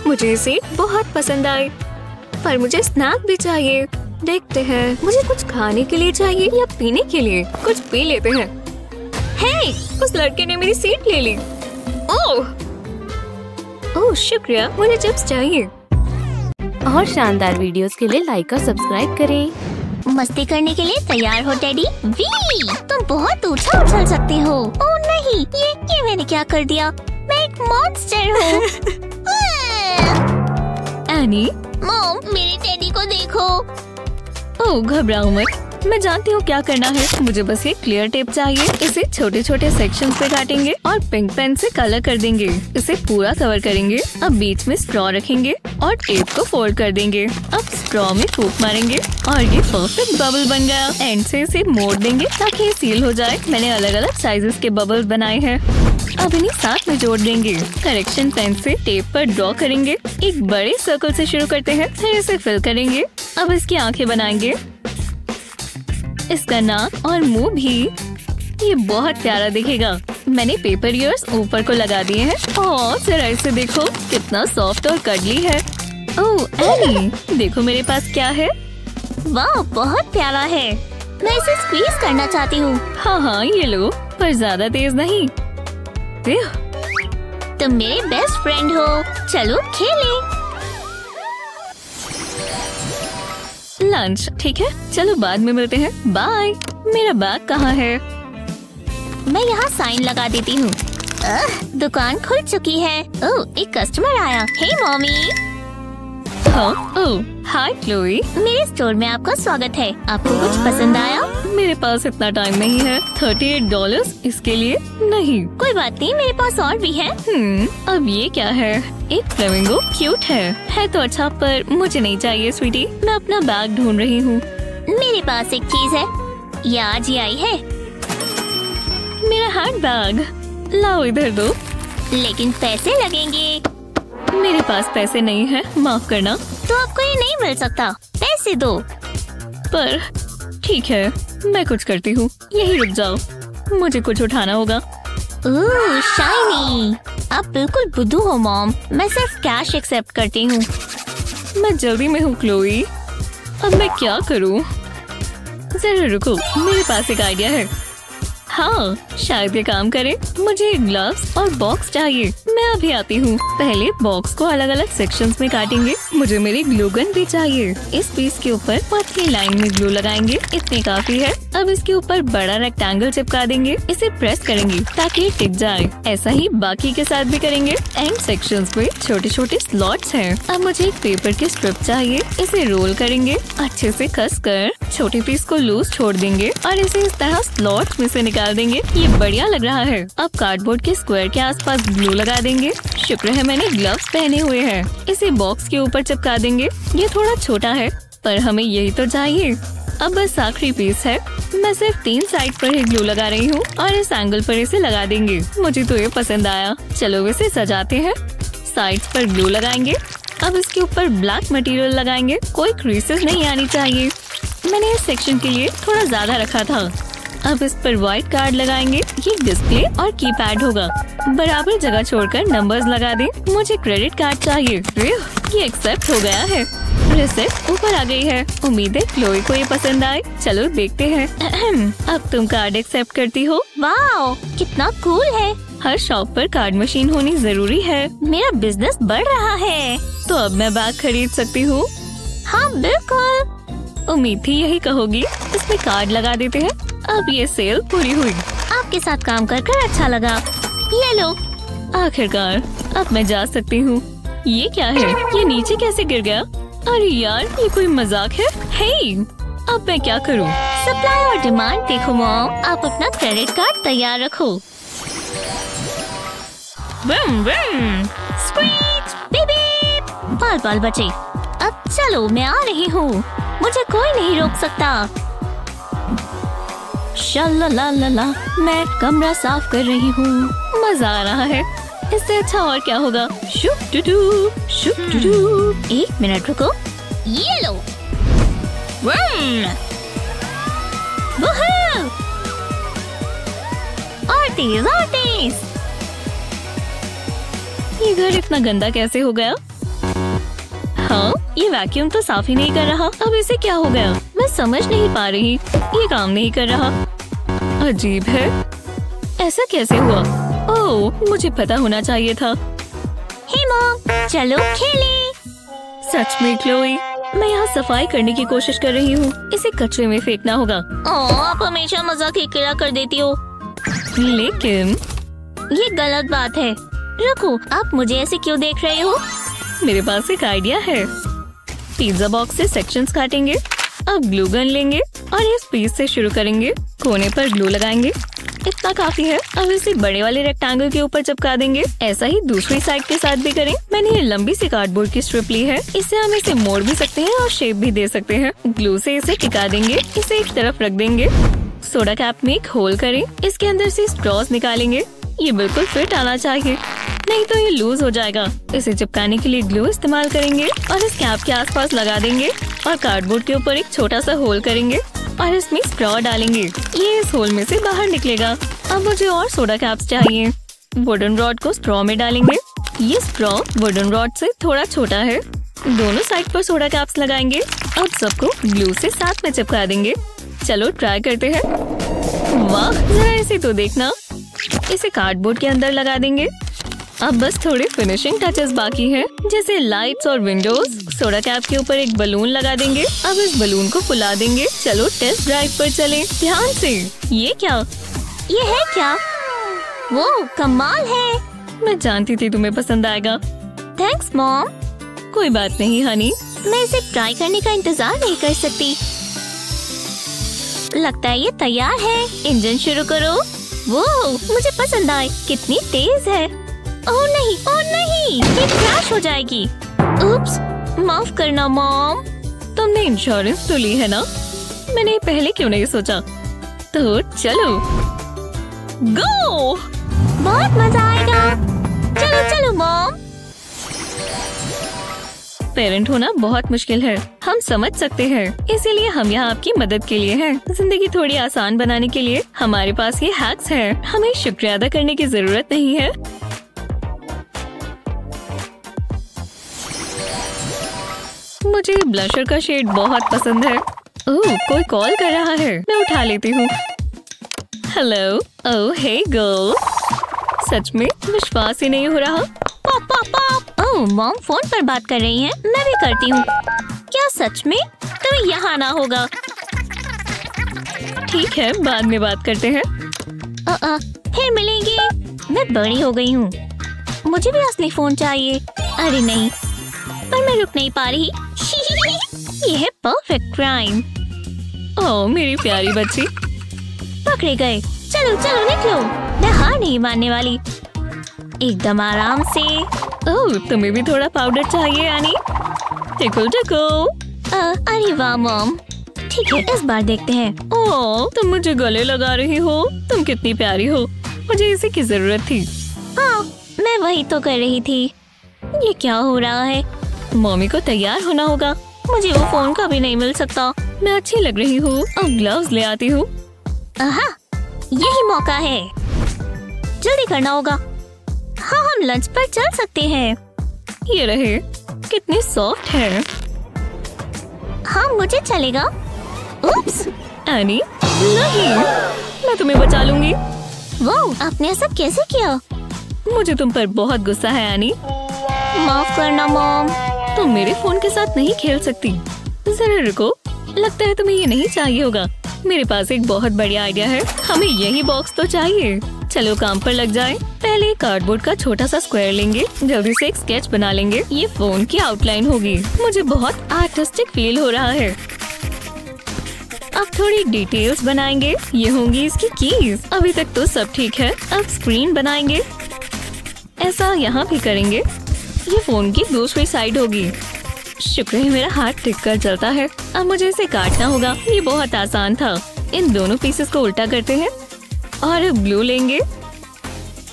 मुझे ये सीट बहुत पसंद आई, पर मुझे स्नैक भी चाहिए। देखते हैं, मुझे कुछ खाने के लिए चाहिए या पीने के लिए। कुछ पी लेते हैं। हे, उस लड़के ने मेरी सीट ले ली। ओह शुक्रिया, मुझे चिप्स चाहिए। और शानदार वीडियोस के लिए लाइक और सब्सक्राइब करें। मस्ती करने के लिए तैयार हो टेडी? वी, तुम बहुत ऊंचा उछल सकते हो। ओह नहीं, ये मैंने क्या कर दिया? मैं एक मॉन्स्टर हूँ। एनी, मॉम, मेरे टेडी को देखो। ओह घबराओ मत, मैं जानती हूँ क्या करना है। मुझे बस ये क्लियर टेप चाहिए। इसे छोटे छोटे सेक्शंस पे काटेंगे और पिंक पेन से कलर कर देंगे। इसे पूरा कवर करेंगे। अब बीच में स्ट्रॉ रखेंगे और टेप को फोल्ड कर देंगे। अब स्ट्रॉ में फूंक मारेंगे और ये परफेक्ट बबल बन गया। एंड से इसे मोड़ देंगे ताकि ये सील हो जाए। मैंने अलग अलग साइजेस के बबल्स बनाए हैं। अब इन्हें साथ में जोड़ देंगे। करेक्शन पेन से टेप पर ड्रॉ करेंगे। एक बड़े सर्कल से शुरू करते हैं, फिर इसे फिल करेंगे। अब इसकी आंखें बनाएंगे, इसका नाक और मुंह भी। ये बहुत प्यारा दिखेगा। मैंने पेपर ईयर्स ऊपर को लगा दिए हैं। और जरा इसे देखो, कितना सॉफ्ट और कडली है। ओह एनी, देखो मेरे पास क्या है। वाह, बहुत प्यारा है। मैं इसे स्क्वीज करना चाहती हूँ। हाँ, ये लो, पर ज्यादा तेज नहीं। तुम मेरे बेस्ट फ्रेंड हो। चलो खेलें। लंच, ठीक है, चलो बाद में मिलते हैं। बाय। मेरा बैग कहाँ है? मैं यहाँ साइन लगा देती हूँ। दुकान खुल चुकी है। ओह, एक कस्टमर आया। हे मॉमी। ओह, हाय क्लोई। मेरे स्टोर में आपका स्वागत है। आपको कुछ पसंद आया? मेरे पास इतना टाइम नहीं है। $38 इसके लिए नहीं। कोई बात नहीं, मेरे पास और भी है। अब ये क्या है? एक फ्लेमिंगो, क्यूट है तो अच्छा, पर मुझे नहीं चाहिए स्वीटी। मैं अपना बैग ढूंढ रही हूँ। मेरे पास एक चीज है, ये आज ही आई है। मेरा हैंड बैग, लाओ इधर दो। लेकिन पैसे लगेंगे। मेरे पास पैसे नहीं है, माफ करना। तो आपको ये नहीं मिल सकता, पैसे दो। पर ठीक है, मैं कुछ करती हूँ। यही रुक जाओ, मुझे कुछ उठाना होगा। ओह शाइनी, आप बिल्कुल बुद्धू हो मॉम। मैं सिर्फ कैश एक्सेप्ट करती हूँ। मैं जल्दी में हूँ क्लोई। अब मैं क्या करूँ? जरा रुको, मेरे पास एक आइडिया है। हाँ, शायद ये काम करे। मुझे ग्लव्स और बॉक्स चाहिए। मैं अभी आती हूँ। पहले बॉक्स को अलग अलग सेक्शंस में काटेंगे। मुझे मेरी ग्लू गन भी चाहिए। इस पीस के ऊपर पतली लाइन में ग्लू लगाएंगे। इतनी काफी है। अब इसके ऊपर बड़ा रेक्टेंगल चिपका देंगे। इसे प्रेस करेंगे ताकि ये टिक जाए। ऐसा ही बाकी के साथ भी करेंगे। एंड सेक्शंस में छोटे छोटे स्लॉट्स हैं। अब मुझे एक पेपर की स्ट्रिप चाहिए। इसे रोल करेंगे, अच्छे से कस कर छोटे पीस को लूज छोड़ देंगे और इसे इस तरह स्लॉट्स में से निकाल देंगे। ये बढ़िया लग रहा है। अब कार्डबोर्ड के स्क्वायर के आसपास ग्लू लगा देंगे। शुक्र है मैंने ग्लव्स पहने हुए हैं। इसे बॉक्स के ऊपर चिपका देंगे। ये थोड़ा छोटा है, पर हमें यही तो चाहिए। अब बस आखिरी पीस है। मैं सिर्फ 3 साइड पर ही ग्लू लगा रही हूँ और इस एंगल पर इसे लगा देंगे। मुझे तो ये पसंद आया। चलो इसे सजाते हैं। साइड्स पर ग्लू लगाएंगे। अब इसके ऊपर ब्लैक मटेरियल लगाएंगे। कोई क्रीसेस नहीं आनी चाहिए। मैंने इस सेक्शन के लिए थोड़ा ज्यादा रखा था। अब इस पर व्हाइट कार्ड लगाएंगे। ये डिस्प्ले और कीपैड होगा। बराबर जगह छोड़कर नंबर्स लगा दें। मुझे क्रेडिट कार्ड चाहिए। ये एक्सेप्ट हो गया है। रिसिप्ट ऊपर आ गई है। उम्मीद है क्लोई को ये पसंद आए। चलो देखते हैं। अब तुम कार्ड एक्सेप्ट करती हो। वाओ, कितना कूल है। हर शॉप पर कार्ड मशीन होनी जरूरी है। मेरा बिजनेस बढ़ रहा है। तो अब मैं बैग खरीद सकती हूँ। हाँ बिल्कुल। उम्मीद थी यही कहोगी। इसमें कार्ड लगा देते हैं। अब ये सेल पूरी हुई। आपके साथ काम कर अच्छा लगा। ये लो। आखिरकार अब मैं जा सकती हूँ। ये क्या है? ये नीचे कैसे गिर गया? अरे यार, ये कोई मजाक है? हे, अब मैं क्या करूँ? सप्लाई और डिमांड देखो मॉम। आप अपना क्रेडिट कार्ड तैयार रखो। Vroom vroom. Screech, beep beep. बाल बाल बचे। अब चलो, मैं आ रही हूँ। मुझे कोई नहीं रोक सकता। शल्लालाला, मैं कमरा साफ कर रही हूँ। मजा आ रहा है। इससे अच्छा और क्या होगा? Shop Totu, shop Totu. 1 minute रुको। ये लो। वूहू! और तेज और तेज। ये घर इतना गंदा कैसे हो गया? हाँ, ये वैक्यूम तो साफ ही नहीं कर रहा। अब इसे क्या हो गया? मैं समझ नहीं पा रही। ये काम नहीं कर रहा। अजीब है। ऐसा कैसे हुआ? ओह, मुझे पता होना चाहिए था। हे मॉम, चलो खेलें। सच में क्लोई, मैं यहाँ सफाई करने की कोशिश कर रही हूँ। इसे कचरे में फेंकना होगा। आप हमेशा मजाक ही किया कर देती हो। लेकिन ये गलत बात है। रुको, आप मुझे ऐसे क्यों देख रहे हो? मेरे पास एक आइडिया है। पिज्जा बॉक्स से सेक्शंस काटेंगे। अब ग्लू गन लेंगे और इस पीस से शुरू करेंगे। कोने पर ग्लू लगाएंगे। इतना काफी है। अब इसे बड़े वाले रेक्टेंगल के ऊपर चिपका देंगे। ऐसा ही दूसरी साइड के साथ भी करें। मैंने ये लंबी सी कार्डबोर्ड की स्ट्रिप ली है। इससे हम इसे मोड़ भी सकते हैं और शेप भी दे सकते हैं। ग्लू से इसे टिका देंगे। इसे एक तरफ रख देंगे। सोडा कैप में एक होल करें। इसके अंदर से स्ट्रॉस निकालेंगे। ये बिल्कुल फिट आना चाहिए, नहीं तो ये लूज हो जाएगा। इसे चिपकाने के लिए ग्लू इस्तेमाल करेंगे और इस कैप के आसपास लगा देंगे और कार्डबोर्ड के ऊपर एक छोटा सा होल करेंगे और इसमें स्ट्रॉ डालेंगे। ये इस होल में से बाहर निकलेगा। अब मुझे और सोडा कैप्स चाहिए। वुडन रॉड को स्ट्रॉ में डालेंगे। ये स्ट्रॉ वुडन रॉड से थोड़ा छोटा है। दोनों साइड पर सोडा कैप्स लगाएंगे। अब सबको ग्लू से साथ में चिपका देंगे। चलो ट्राई करते हैं। वाह, जरा इसे तो देखना। इसे कार्डबोर्ड के अंदर लगा देंगे। अब बस थोड़े फिनिशिंग टचेस बाकी हैं, जैसे लाइट्स और विंडोज। सोडा कैप के ऊपर एक बलून लगा देंगे। अब इस बलून को फुला देंगे। चलो टेस्ट ड्राइव पर चलें। ध्यान से। ये क्या? ये है क्या? वो कमाल है। मैं जानती थी तुम्हें पसंद आएगा। Thanks mom. कोई बात नहीं हनी। मैं इसे ट्राई करने का इंतजार नहीं कर सकती। लगता है ये तैयार है। इंजन शुरू करो। वो मुझे पसंद आए। कितनी तेज है। ओह नहीं, ओह नहीं, ये क्रैश हो जाएगी। उप्स, माफ करना मॉम। तुमने इंश्योरेंस तो ली है ना? मैंने पहले क्यों नहीं सोचा? तो चलो गो। बहुत मजा आएगा। चलो चलो मॉम। पेरेंट होना बहुत मुश्किल है, हम समझ सकते हैं। इसीलिए हम यहाँ आपकी मदद के लिए हैं। जिंदगी थोड़ी आसान बनाने के लिए हमारे पास ये हैक्स हैं। हमें शुक्रिया अदा करने की जरूरत नहीं है। मुझे ब्लशर का शेड बहुत पसंद है। ओह, कोई कॉल कर रहा है। मैं उठा लेती हूँ। हेलो। ओह हे गर्ल। सच में विश्वास ही नहीं हो रहा। Pop pop pop. Oh, mom phone पर बात कर रही हैं। मैं भी करती हूँ। क्या सच में? तो यहाँ आना होगा। ठीक है, बाद में बात करते हैं। फिर मिलेंगे। मैं बड़ी हो गई हूँ। मुझे भी असली फोन चाहिए। अरे नहीं, पर मैं रुक नहीं पा रही। ये है परफेक्ट क्राइम। ओह मेरी प्यारी बच्ची। पकड़े गए। चलो चलो निकलो। मैं हार नहीं मानने वाली। एकदम आराम से। ओह, तुम्हें भी थोड़ा पाउडर चाहिए यानी? Tackle tackle. अरे वाह मॉम, ठीक है, इस बार देखते हैं। ओह, तुम मुझे गले लगा रही हो। तुम कितनी प्यारी हो। मुझे इसी की जरूरत थी। हाँ, मैं वही तो कर रही थी। ये क्या हो रहा है? मम्मी को तैयार होना होगा। मुझे वो फोन कभी नहीं मिल सकता। मैं अच्छी लग रही हूँ। अब ग्लव्स ले आती हूँ। आहा, यही मौका है। जल्दी करना होगा। हाँ, हम लंच पर चल सकते हैं। ये रहे। कितनी सॉफ्ट है। हाँ, मुझे चलेगा। उप्स, एनी, नहीं, मैं तुम्हें बचा लूंगी। वो आपने ऐसा कैसे किया? मुझे तुम पर बहुत गुस्सा है एनी। माफ करना मॉम। तुम मेरे फोन के साथ नहीं खेल सकती। जरा रुको, लगता है तुम्हें ये नहीं चाहिए होगा। मेरे पास एक बहुत बढ़िया आइडिया है। हमें यही बॉक्स तो चाहिए। चलो काम पर लग जाएं। पहले कार्डबोर्ड का छोटा सा स्क्वायर लेंगे। जल्दी से एक स्केच बना लेंगे। ये फोन की आउटलाइन होगी। मुझे बहुत आर्टिस्टिक फील हो रहा है। अब थोड़ी डिटेल्स बनाएंगे। ये होंगी इसकी कीज। अभी तक तो सब ठीक है। अब स्क्रीन बनाएंगे। ऐसा यहाँ भी करेंगे। ये फोन की दूसरी साइड होगी। शुक्र है मेरा हाथ टिक कर चलता है। अब मुझे इसे काटना होगा। ये बहुत आसान था। इन दोनों पीसेस को उल्टा करते हैं और ग्लू लेंगे।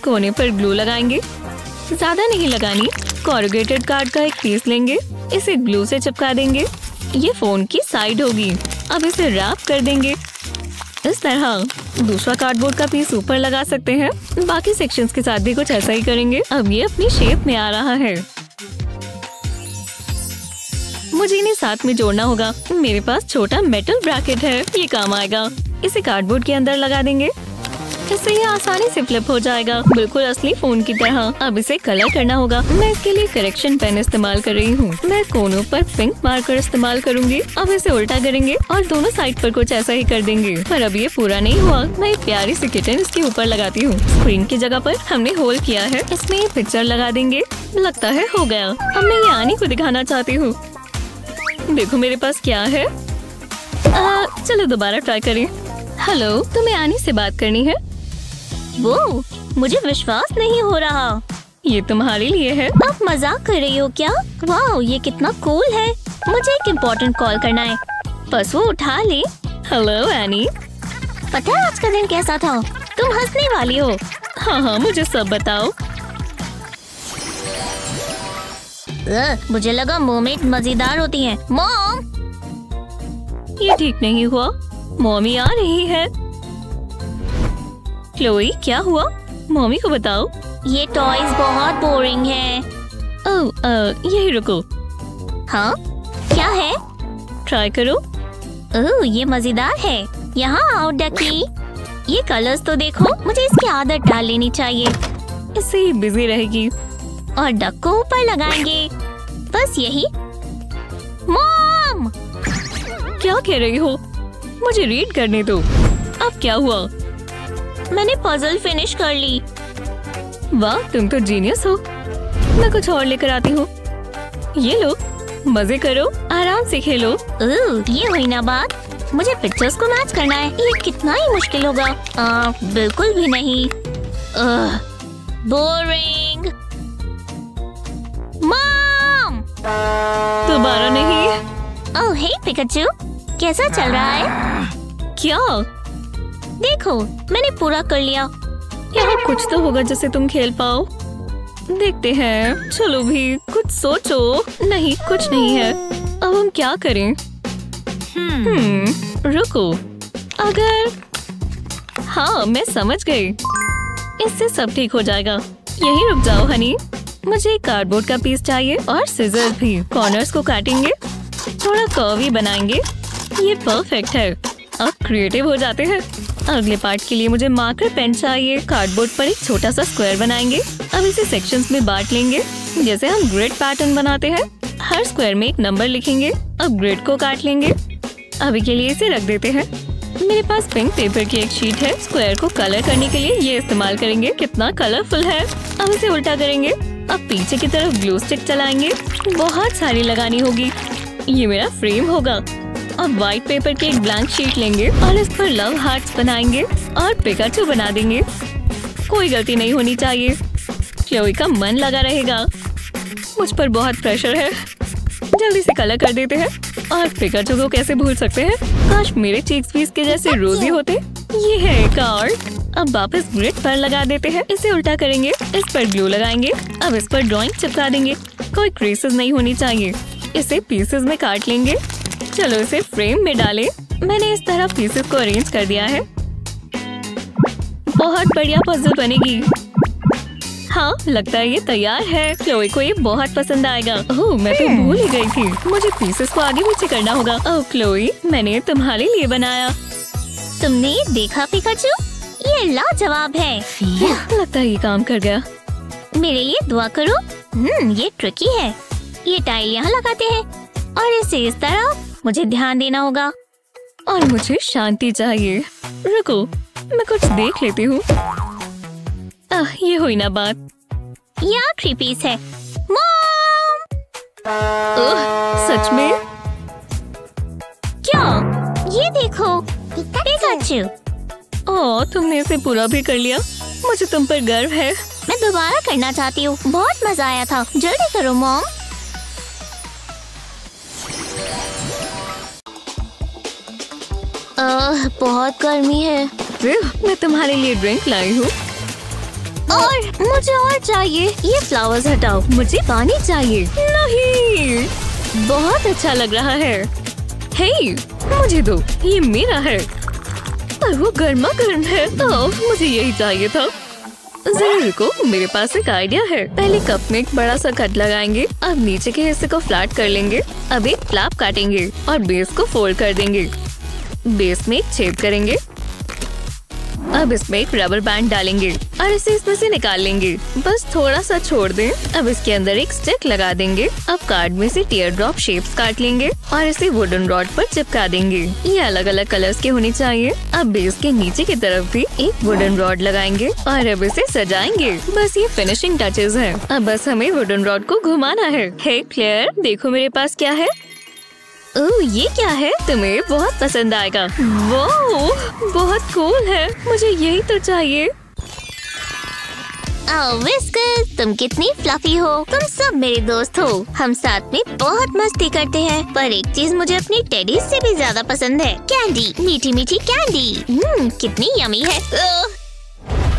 कोने पर ग्लू लगाएंगे। ज्यादा नहीं लगानी। कॉरुगेटेड कार्ड का एक पीस लेंगे। इसे ग्लू से चिपका देंगे। ये फोन की साइड होगी। अब इसे रैप कर देंगे इस तरह। दूसरा कार्डबोर्ड का पीस ऊपर लगा सकते हैं। बाकी सेक्शंस के साथ भी कुछ ऐसा ही करेंगे। अब ये अपनी शेप में आ रहा है। मुझे इन्हें साथ में जोड़ना होगा। मेरे पास छोटा मेटल ब्रैकेट है। ये काम आएगा। इसे कार्डबोर्ड के अंदर लगा देंगे। इससे ये आसानी से फ्लिप हो जाएगा, बिल्कुल असली फोन की तरह। अब इसे कलर करना होगा। मैं इसके लिए करेक्शन पेन इस्तेमाल कर रही हूँ। मैं कोनों पर पिंक मार्कर इस्तेमाल करूंगी। अब इसे उल्टा करेंगे और दोनों साइड पर कुछ ऐसा ही कर देंगे। पर अब ये पूरा नहीं हुआ। मैं एक प्यारी सी किटन इसके ऊपर लगाती हूँ। स्क्रीन की जगह पर हमने होल किया है। इसमें ये पिक्चर लगा देंगे। लगता है हो गया। अब मैं ये आनी को दिखाना चाहती हूँ। देखो मेरे पास क्या है। चलो दोबारा ट्राई करें। हेलो, तुम्हें आनी से बात करनी है? वो, मुझे विश्वास नहीं हो रहा। ये तुम्हारे लिए है। आप मजाक कर रही हो क्या? वाह, ये कितना कूल है। मुझे एक इम्पोर्टेंट कॉल करना है। बस वो उठा ले। Hello any. पता है आज का दिन कैसा था? तुम हंसने वाली हो। हाँ, मुझे सब बताओ। मुझे लगा मोमेट मजेदार होती हैं। मॉम, ये ठीक नहीं हुआ। मॉमी आ रही है। क्लोई, क्या हुआ? मॉमी को बताओ। ये टॉयज बहुत बोरिंग है। ओह, यही रुको। हाँ, क्या है? ट्राई करो। ओह, ये मजेदार है। यहाँ आओ डकी। ये कलर्स तो देखो। मुझे इसकी आदत डाल लेनी चाहिए। इससे ही बिजी रहेगी। और डक को ऊपर लगाएंगे। बस यही। मॉम, क्या कह रही हो? मुझे रीड करने दो। अब क्या हुआ? मैंने पजल फिनिश कर ली। वाह, तुम तो जीनियस हो। मैं कुछ और लेकर आती हूँ। ये लो, मजे करो, आराम से खेलो। ये हुई ना बात। मुझे पिक्चर्स को मैच करना है। ये कितना ही मुश्किल होगा। बिल्कुल भी नहीं। बोरिंग। मॉम, दोबारा नहीं। ओह हे पिकाचू, कैसा चल रहा है? क्या? देखो, मैंने पूरा कर लिया। यहाँ कुछ तो होगा जिससे तुम खेल पाओ। देखते हैं। चलो भी, कुछ सोचो। नहीं, कुछ नहीं है। अब हम क्या करें? रुको। अगर हाँ, मैं समझ गई। इससे सब ठीक हो जाएगा। यहीं रुक जाओ हनी। मुझे एक कार्डबोर्ड का पीस चाहिए और सिजर्स भी। कॉर्नर्स को काटेंगे, थोड़ा कर्वी बनाएंगे। ये परफेक्ट है। अब क्रिएटिव हो जाते हैं। अगले पार्ट के लिए मुझे मार्कर पेन चाहिए। कार्डबोर्ड पर एक छोटा सा स्क्वायर बनाएंगे। अब इसे सेक्शंस में बांट लेंगे, जैसे हम ग्रिड पैटर्न बनाते हैं। हर स्क्वायर में एक नंबर लिखेंगे। अब ग्रिड को काट लेंगे। अभी के लिए इसे रख देते हैं। मेरे पास पिंक पेपर की एक शीट है। स्क्वायर को कलर करने के लिए ये इस्तेमाल करेंगे। कितना कलरफुल है। अब इसे उल्टा करेंगे। अब पीछे की तरफ ग्लू स्टिक चलाएंगे। बहुत सारी लगानी होगी। ये मेरा फ्रेम होगा। अब व्हाइट पेपर की एक ब्लैंक शीट लेंगे और इस पर लव हार्ट्स बनाएंगे और पिकाचू बना देंगे। कोई गलती नहीं होनी चाहिए। क्लोई का मन लगा रहेगा। मुझ पर बहुत प्रेशर है। जल्दी से कलर कर देते हैं। और पिकाचू को कैसे भूल सकते हैं। काश मेरे चीक्स भी इसके जैसे रोजी होते। ये है एक आर्ट। अब वापस ग्रिड पर लगा देते हैं। इसे उल्टा करेंगे, इस पर ग्लू लगाएंगे। अब इस पर ड्राइंग चिपका देंगे। कोई क्रीसेस नहीं होनी चाहिए। इसे पीसेस में काट लेंगे। चलो इसे फ्रेम में डालें। मैंने इस तरह पीसेस को अरेंज कर दिया है। बहुत बढ़िया पजल बनेगी। हाँ, लगता है ये तैयार है। क्लोई को ये बहुत पसंद आएगा। ओह, मैं तो भूल ही गई थी। मुझे पीसेस को आगे पीछे करना होगा। ओह क्लोई, मैंने तुम्हारे लिए बनाया। तुमने ये देखा पिकाचू? ये लाजवाब है। लगता है ये काम कर गया। मेरे लिए दुआ करो। ये ट्रिकी है। ये टाइल यहाँ लगाते हैं और इसे इस तरह। मुझे ध्यान देना होगा। और मुझे शांति चाहिए। रुको, मैं कुछ देख लेती हूँ। ये हुई ना बात। ये आखिरी पीस है। मॉम! सच में? क्या? ये देखो पिकाचू। ओह, तुमने इसे पूरा भी कर लिया। मुझे तुम पर गर्व है। मैं दोबारा करना चाहती हूँ। बहुत मजा आया था। जल्दी करो मॉम। बहुत गर्मी है। मैं तुम्हारे लिए ड्रिंक लाई हूँ। और मुझे और चाहिए। ये फ्लावर्स हटाओ। मुझे पानी चाहिए। नहीं, बहुत अच्छा लग रहा है। हे, मुझे दो, ये मेरा है। और वो गर्मा गर्म है। मुझे यही चाहिए था। जरा रुको, मेरे पास एक आइडिया है। पहले कप में एक बड़ा सा कट लगाएंगे। अब नीचे के हिस्से को फ्लैट कर लेंगे। अब एक फ्लैप काटेंगे और बेस को फोल्ड कर देंगे। बेस में एक छेद करेंगे। अब इसमें एक रबर बैंड डालेंगे और इसे इसमें से निकाल लेंगे। बस थोड़ा सा छोड़ दें। अब इसके अंदर एक स्टिक लगा देंगे। अब कार्ड में से टीयर ड्रॉप शेप्स काट लेंगे और इसे वुडन रॉड पर चिपका देंगे। ये अलग अलग कलर्स के होने चाहिए। अब बेस के नीचे की तरफ भी एक वुडन रॉड लगाएंगे और अब इसे सजाएंगे। बस ये फिनिशिंग टचेस हैं। अब बस हमें वुडन रॉड को घुमाना है। हे क्लेयर, देखो मेरे पास क्या है। ओह, ये क्या है? तुम्हें बहुत पसंद आएगा। वाह, बहुत कूल है। मुझे यही तो चाहिए। विस्कर, तुम कितनी फ्लफी हो। तुम सब मेरे दोस्त हो। हम साथ में बहुत मस्ती करते हैं। पर एक चीज मुझे अपनी टेडी से भी ज्यादा पसंद है। कैंडी, मीठी मीठी कैंडी। कितनी यमी है।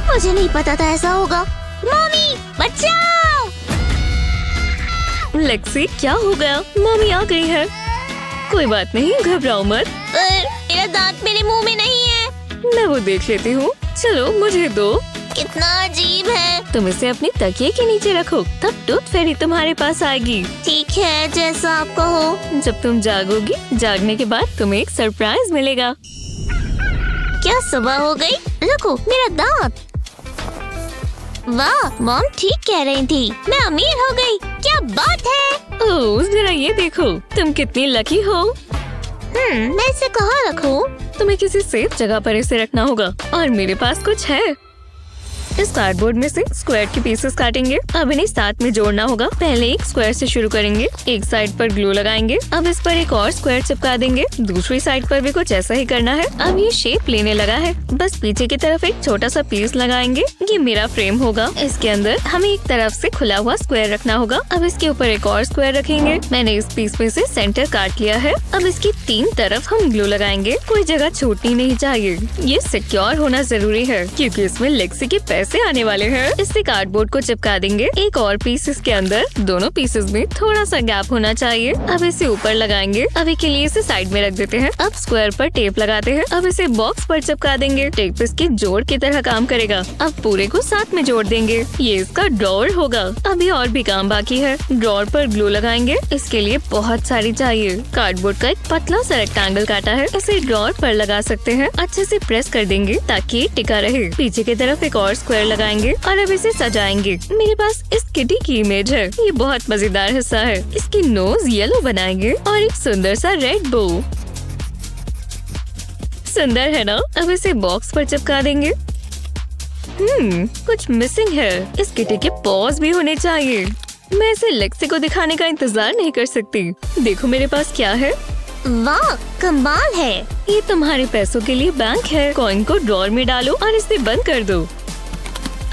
मुझे नहीं पता था ऐसा होगा। मम्मी, बचाओ। लेक्सी, क्या हो गया? मम्मी आ गई है। कोई बात नहीं, घबराओ मत। मेरा दांत मेरे मुंह में नहीं है। मैं वो देख लेती हूँ। चलो मुझे दो। कितना अजीब है। तुम इसे अपनी तकिए के नीचे रखो, तब टूथ फेरी तुम्हारे पास आएगी। ठीक है, जैसा आप कहो। जब तुम जागोगी, जागने के बाद तुम्हें एक सरप्राइज मिलेगा। क्या सुबह हो गई? रुको, मेरा दांत। वाह, मॉम ठीक कह रही थी। मैं अमीर हो गई। क्या बात है। ओह, जरा ये देखो, तुम कितनी लकी हो। मैं इसे कहाँ रखूं? तुम्हें किसी सेफ जगह पर इसे रखना होगा। और मेरे पास कुछ है। इस कार्डबोर्ड में से स्क्वायर के पीसेस काटेंगे। अब इन्हें साथ में जोड़ना होगा। पहले एक स्क्वायर से शुरू करेंगे। एक साइड पर ग्लू लगाएंगे। अब इस पर एक और स्क्वायर चिपका देंगे। दूसरी साइड पर भी कुछ ऐसा ही करना है। अब ये शेप लेने लगा है। बस पीछे की तरफ एक छोटा सा पीस लगाएंगे। ये मेरा फ्रेम होगा। इसके अंदर हमें एक तरफ से खुला हुआ स्क्वायर रखना होगा। अब इसके ऊपर एक और स्क्वायर रखेंगे। मैंने इस पीस में से सेंटर काट लिया है। अब इसकी 3 तरफ हम ग्लू लगाएंगे। कोई जगह छूटनी नहीं चाहिए। ये सिक्योर होना जरूरी है क्योंकि इसमें लेक्सी के पैसे आने वाले हैं। इससे कार्डबोर्ड को चिपका देंगे। एक और पीस इसके अंदर। दोनों पीसेस में थोड़ा सा गैप होना चाहिए। अब इसे ऊपर लगाएंगे। अभी के लिए इसे साइड में रख देते हैं। अब स्क्वायर पर टेप लगाते हैं। अब इसे बॉक्स पर चिपका देंगे। टेप इसके जोड़ की तरह काम करेगा। अब पूरे को साथ में जोड़ देंगे। ये इसका ड्रॉअर होगा। अभी और भी काम बाकी है। ड्रॉअर पर ग्लू लगाएंगे। इसके लिए बहुत सारी चाहिए। कार्डबोर्ड का एक पतला सा रेक्टेंगल काटा है। इसे ड्रॉअर पर लगा सकते हैं। अच्छे से प्रेस कर देंगे ताकि ये टिका रहे। पीछे की तरफ एक और स्क्वायर लगाएंगे और अब इसे सजाएंगे। मेरे पास इस किटी की इमेज है। ये बहुत मजेदार हिस्सा है। इसकी नोज येलो बनाएंगे और एक सुंदर सा रेड बो। सुंदर है ना? अब इसे बॉक्स पर चिपका देंगे। कुछ मिसिंग है। इस किटी के पॉज भी होने चाहिए। मैं इसे लेक्सी को दिखाने का इंतजार नहीं कर सकती। देखो मेरे पास क्या है। वाह, कमाल है। ये तुम्हारे पैसों के लिए बैंक है। कॉइन को ड्रॉअर में डालो और इसे बंद कर दो।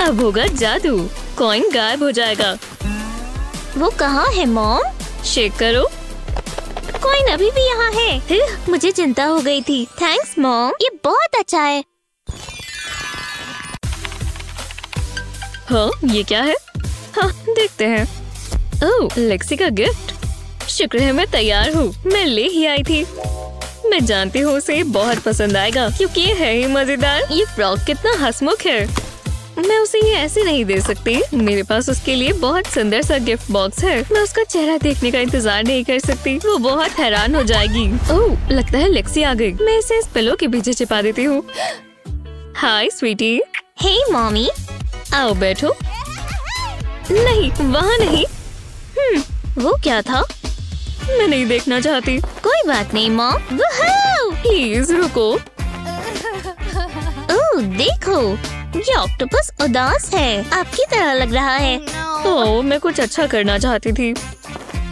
अब होगा जादू। कॉइन गायब हो जाएगा। वो कहाँ है मॉम? शेक करो। कॉइन अभी भी यहाँ है। मुझे चिंता हो गई थी। थैंक्स मॉम, ये बहुत अच्छा है। हाँ, ये क्या है? हाँ, देखते हैं। ओह, लेक्सी का गिफ्ट। शुक्र है मैं तैयार हूँ। मैं ले ही आई थी। मैं जानती हूँ उसे बहुत पसंद आएगा क्योंकि ये है ही मजेदार। ये फ्रॉक कितना हंसमुख है। मैं उसे ये ऐसे नहीं दे सकती। मेरे पास उसके लिए बहुत सुंदर सा गिफ्ट बॉक्स है। मैं उसका चेहरा देखने का इंतजार नहीं कर सकती। वो बहुत हैरान हो जाएगी। ओह, लगता है लेक्सी आ गई। मैं इसे इस पिलो के पीछे छिपा देती हूँ। हाय स्वीटी। हे मॉमी। आओ बैठो। नहीं, वहाँ नहीं। वो क्या था? मैं नहीं देखना चाहती। कोई बात नहीं मॉम। वुहू! प्लीज रुको। ओह देखो, ये ऑक्टोपस उदास है। आपकी तरह लग रहा है। ओह, मैं कुछ अच्छा करना चाहती थी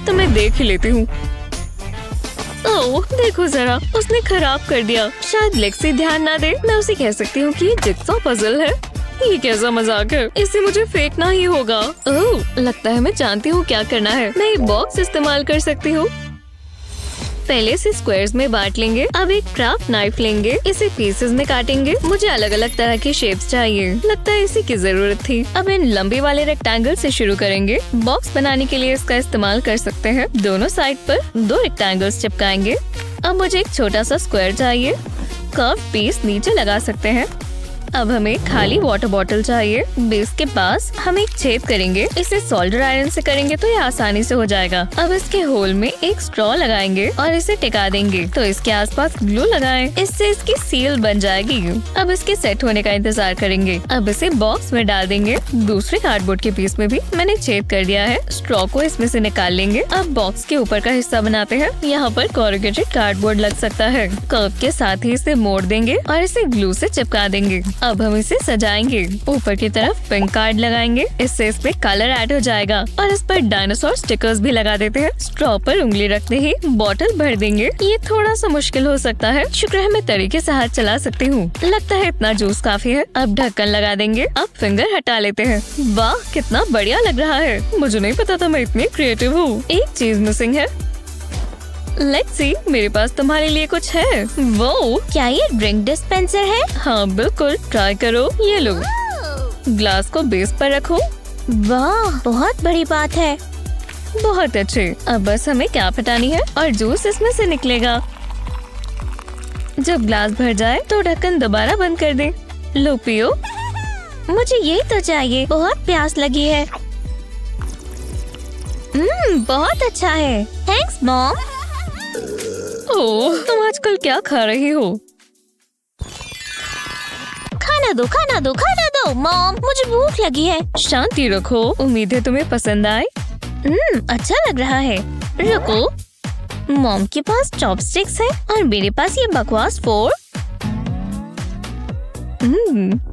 तो मैं देख ही लेती हूँ। ओह देखो जरा, उसने खराब कर दिया। शायद लेक्सी ध्यान ना दे। मैं उसे कह सकती हूँ कि ये जिग्सॉ पजल है। ये कैसा मजाक है? इसे मुझे फेंकना ही होगा। ओह, लगता है मैं जानती हूँ क्या करना है। मैं एक बॉक्स इस्तेमाल कर सकती हूँ। पहले इसे स्क्वायर्स में बांट लेंगे। अब एक क्राफ्ट नाइफ लेंगे। इसे पीसेस में काटेंगे। मुझे अलग अलग तरह की शेप्स चाहिए। लगता है इसी की जरूरत थी। अब इन लंबे वाले रेक्टेंगल से शुरू करेंगे। बॉक्स बनाने के लिए इसका इस्तेमाल कर सकते हैं। दोनों साइड पर 2 रेक्टेंगल्स चिपकाएंगे। अब मुझे एक छोटा सा स्क्वायर चाहिए। कर्व पीस नीचे लगा सकते हैं। अब हमें खाली वाटर बॉटल चाहिए। बेस के पास हम एक छेद करेंगे। इसे सोल्डर आयरन से करेंगे तो ये आसानी से हो जाएगा। अब इसके होल में एक स्ट्रॉ लगाएंगे और इसे टिका देंगे। तो इसके आसपास ग्लू लगाएं। इससे इसकी सील बन जाएगी। अब इसके सेट होने का इंतजार करेंगे। अब इसे बॉक्स में डाल देंगे। दूसरे कार्डबोर्ड के पीस में भी मैंने छेद कर दिया है। स्ट्रॉ को इसमें से निकाल लेंगे। अब बॉक्स के ऊपर का हिस्सा बनाते हैं। यहाँ पर कॉरुगेटेड कार्डबोर्ड लग सकता है। कर्व के साथ ही इसे मोड़ देंगे और इसे ग्लू से चिपका देंगे। अब हम इसे सजाएंगे। ऊपर की तरफ पिंक कार्ड लगाएंगे। इससे इसमें कलर ऐड हो जाएगा। और इस पर डायनासोर स्टिकर्स भी लगा देते हैं। स्ट्रॉ पर उंगली रखते ही बॉटल भर देंगे। ये थोड़ा सा मुश्किल हो सकता है। शुक्र है मैं तरीके से हाथ चला सकती हूँ। लगता है इतना जूस काफी है। अब ढक्कन लगा देंगे। अब फिंगर हटा लेते हैं। वाह, कितना बढ़िया लग रहा है। मुझे नहीं पता था मैं इतनी क्रिएटिव हूँ। एक चीज मिसिंग है। लेक्सी, मेरे पास तुम्हारे लिए कुछ है। वो क्या ये ड्रिंक डिस्पेंसर है? हाँ बिल्कुल, ट्राई करो। ये लो। ग्लास को बेस पर रखो। वाह, बहुत बड़ी बात है। बहुत अच्छे। अब बस हमें कैप हटानी है और जूस इसमें से निकलेगा। जब ग्लास भर जाए तो ढक्कन दोबारा बंद कर दे। लो पियो। मुझे यही तो चाहिए। बहुत प्यास लगी है। बहुत अच्छा है। Thanks mom. ओह, तुम आजकल क्या खा रही हो? खाना दो, खाना दो, खाना दो मॉम, मुझे भूख लगी है। शांति रखो। उम्मीद है तुम्हें पसंद आए। अच्छा लग रहा है। रुको, मॉम के पास चॉपस्टिक्स है और मेरे पास ये बकवास फोर्क।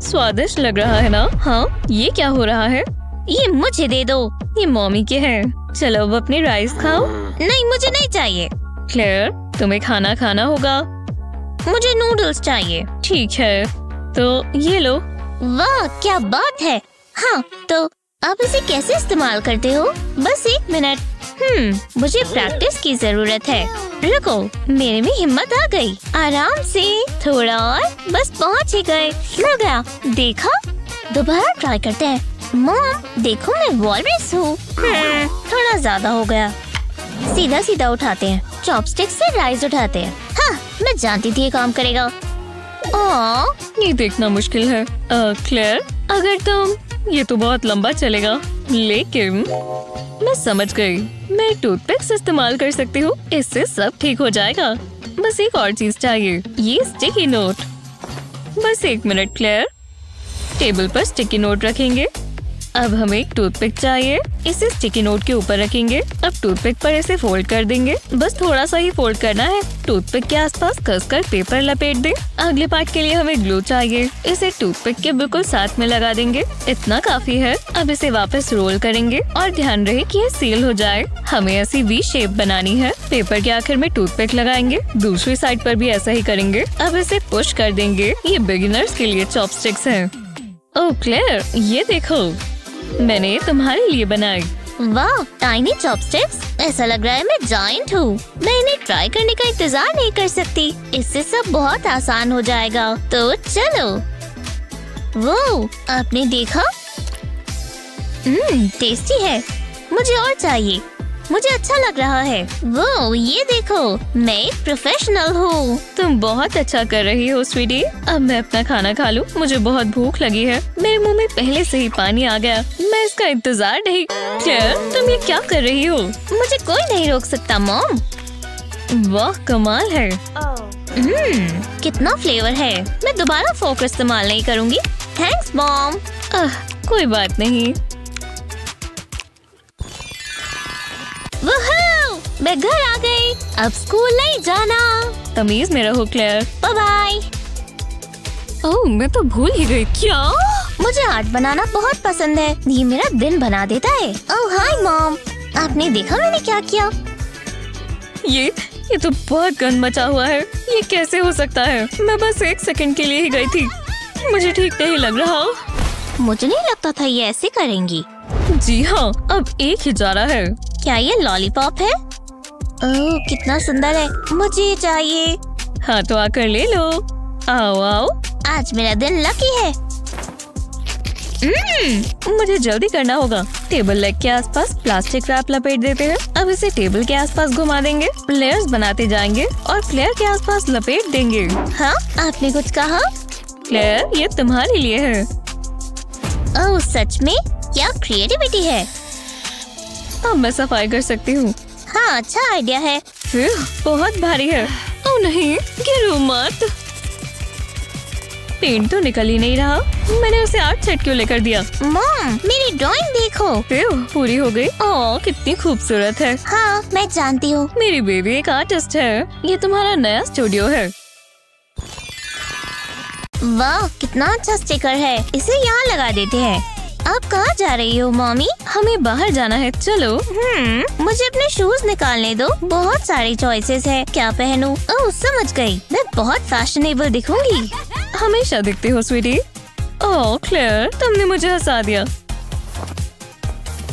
स्वादिष्ट लग रहा है ना? हाँ, ये क्या हो रहा है? ये मुझे दे दो। ये मॉमी के हैं। चलो अब अपनी राइस खाओ। नहीं, मुझे नहीं चाहिए। क्लेयर, तुम्हें खाना खाना होगा। मुझे नूडल्स चाहिए। ठीक है, तो ये लो। वाह, क्या बात है। हाँ, तो आप इसे कैसे इस्तेमाल करते हो? बस 1 मिनट। मुझे प्रैक्टिस की जरूरत है। रुको, मेरे में हिम्मत आ गई। आराम से, थोड़ा और, बस पहुँच ही गए। लग गया। देखा? दोबारा ट्राई करते हैं। मॉम देखो, मैं वॉलरस हूँ। थोड़ा ज्यादा हो गया। सीधा सीधा उठाते हैं। चॉपस्टिक से राइस उठाते हैं। हाँ, मैं जानती थी ये काम करेगा। ये देखना मुश्किल है। क्लेयर, अगर तुम, ये तो बहुत लंबा चलेगा, लेकिन मैं समझ गई। मैं टूथपिक्स इस्तेमाल कर सकती हूँ। इससे सब ठीक हो जाएगा। बस एक और चीज चाहिए, ये स्टिकी नोट। बस 1 मिनट क्लेयर। टेबल पर स्टिकी नोट रखेंगे। अब हमें एक टूथपिक चाहिए। इसे स्टिकी नोट के ऊपर रखेंगे। अब टूथपिक पर इसे फोल्ड कर देंगे। बस थोड़ा सा ही फोल्ड करना है। टूथपिक के आसपास कसकर पेपर लपेट दें। अगले पार्ट के लिए हमें ग्लू चाहिए। इसे टूथपिक के बिल्कुल साथ में लगा देंगे। इतना काफी है। अब इसे वापस रोल करेंगे और ध्यान रहे कि ये सील हो जाए। हमें ऐसी वी शेप बनानी है। पेपर के आखिर में टूथपिक लगाएंगे। दूसरी साइड पर भी ऐसा ही करेंगे। अब इसे पुश कर देंगे। ये बिगिनर्स के लिए चॉपस्टिक्स हैं। ओह क्लेयर, ये देखो, मैंने तुम्हारे लिए बनाई। वाह, टाइनी चॉपस्टिक्स। ऐसा लग रहा है मैं जायंट हूँ। मैं इन्हें ट्राई करने का इंतजार नहीं कर सकती। इससे सब बहुत आसान हो जाएगा। तो चलो। वो आपने देखा? टेस्टी है। मुझे और चाहिए। मुझे अच्छा लग रहा है। वो ये देखो, मैं एक प्रोफेशनल हूँ। तुम बहुत अच्छा कर रही हो स्वीटी। अब मैं अपना खाना खा लूं। मुझे बहुत भूख लगी है। मेरे मुंह में पहले से ही पानी आ गया। मैं इसका इंतजार नहीं। क्लेयर, तुम ये क्या कर रही हो? मुझे कोई नहीं रोक सकता मॉम। वाह, कमाल है। कितना फ्लेवर है। मैं दोबारा फोक इस्तेमाल नहीं करूँगी। Thanks mom. कोई बात नहीं। मैं घर आ गई। अब स्कूल नहीं जाना। तमीज में रहो क्लेयर। Bye bye. ओह, मैं तो भूल ही गई। क्या? मुझे आर्ट बनाना बहुत पसंद है। ये मेरा दिन बना देता है। ओह हाय मॉम, आपने देखा मैंने क्या किया? ये तो बहुत गंद मचा हुआ है। ये कैसे हो सकता है? मैं बस 1 सेकंड के लिए ही गई थी। मुझे ठीक नहीं लग रहा। मुझे नहीं लगता था ये ऐसे करेंगी। जी हाँ, अब एक ही जा रहा है। क्या ये लॉलीपॉप है? ओह कितना सुंदर है। मुझे ये चाहिए। हाँ तो आकर ले लो। आओ आओ। आज मेरा दिन लकी है। मुझे जल्दी करना होगा। टेबल लेग के आसपास प्लास्टिक रैप लपेट देते हैं। अब इसे टेबल के आसपास घुमा देंगे। लेयर्स बनाते जाएंगे और क्लेयर के आसपास लपेट देंगे। हाँ, आपने कुछ कहा? क्लेयर, ये तुम्हारे लिए है। ओह सच में? क्या क्रिएटिविटी है। अब मैं सफाई कर सकती हूँ। हाँ, अच्छा आइडिया है। बहुत भारी है। ओह नहीं, गिरो मत। पेंट तो निकल ही नहीं रहा। मैंने उसे आर्ट सेट क्यों लेकर दिया? मॉम, मेरी ड्राइंग देखो। पूरी हो गई। ओह कितनी खूबसूरत है। हाँ, मैं जानती हूँ। मेरी बेबी एक आर्टिस्ट है। ये तुम्हारा नया स्टूडियो है। वाह, कितना अच्छा स्टिकर है। इसे यहाँ लगा देते हैं। आप कहाँ जा रही हो मॉमी? हमें बाहर जाना है, चलो। मुझे अपने शूज निकालने दो। बहुत सारी चॉइसेस है। क्या पहनूं? ओह समझ गई। मैं बहुत फैशनेबल दिखूंगी। हमेशा दिखती हो स्वीटी। ओह क्लेयर, तुमने मुझे हंसा दिया।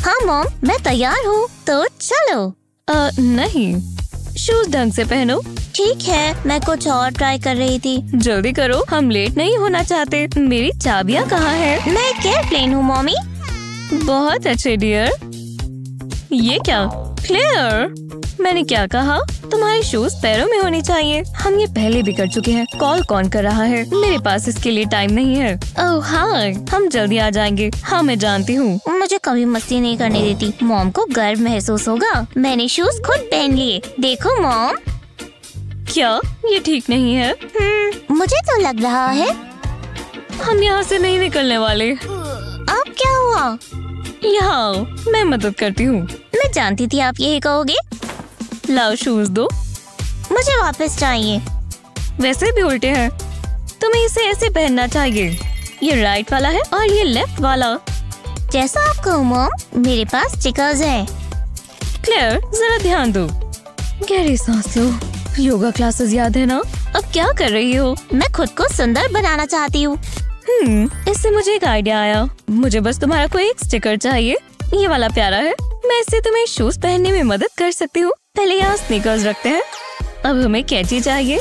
हाँ मॉम, मैं तैयार हूँ। तो चलो। नहीं, शूज ढंग से पहनो। ठीक है, मैं कुछ और ट्राई कर रही थी। जल्दी करो, हम लेट नहीं होना चाहते। मेरी चाबियाँ कहाँ है? मैं एक एयरप्लेन हूँ मॉमी। बहुत अच्छे डियर। ये क्या? क्लेयर, मैंने क्या कहा? तुम्हारे शूज पैरों में होने चाहिए। हम ये पहले भी कर चुके हैं। कॉल कौन कर रहा है? मेरे पास इसके लिए टाइम नहीं है। ओह हाँ, हम जल्दी आ जाएंगे। हाँ मैं जानती हूँ। मुझे कभी मस्ती नहीं करने देती। मॉम को गर्व महसूस होगा। मैंने शूज खुद पहन लिए। देखो मॉम। क्या ये ठीक नहीं है? मुझे तो लग रहा है। हम यहाँ से नहीं निकलने वाले। अब क्या हुआ? यहाँ मैं मदद करती हूँ। मैं जानती थी आप यही कहोगे। लाओ शूज दो। मुझे वापस चाहिए। वैसे भी उल्टे हैं। तुम्हें इसे ऐसे पहनना चाहिए। ये राइट वाला है और ये लेफ्ट वाला। जैसा आप कहो मॉम। मेरे पास स्टिकर्स हैं। क्लेयर, जरा ध्यान दो। गहरी सांस लो। योगा क्लासेस याद है ना? अब क्या कर रही हो? मैं खुद को सुंदर बनाना चाहती हूँ। इससे मुझे एक आइडिया आया। मुझे बस तुम्हारा कोई एक स्टिकर चाहिए। ये वाला प्यारा है। मैं इससे तुम्हें शूज पहनने में मदद कर सकती हूँ। पहले यहाँ स्नीकर्स रखते हैं। अब हमें कैंची चाहिए।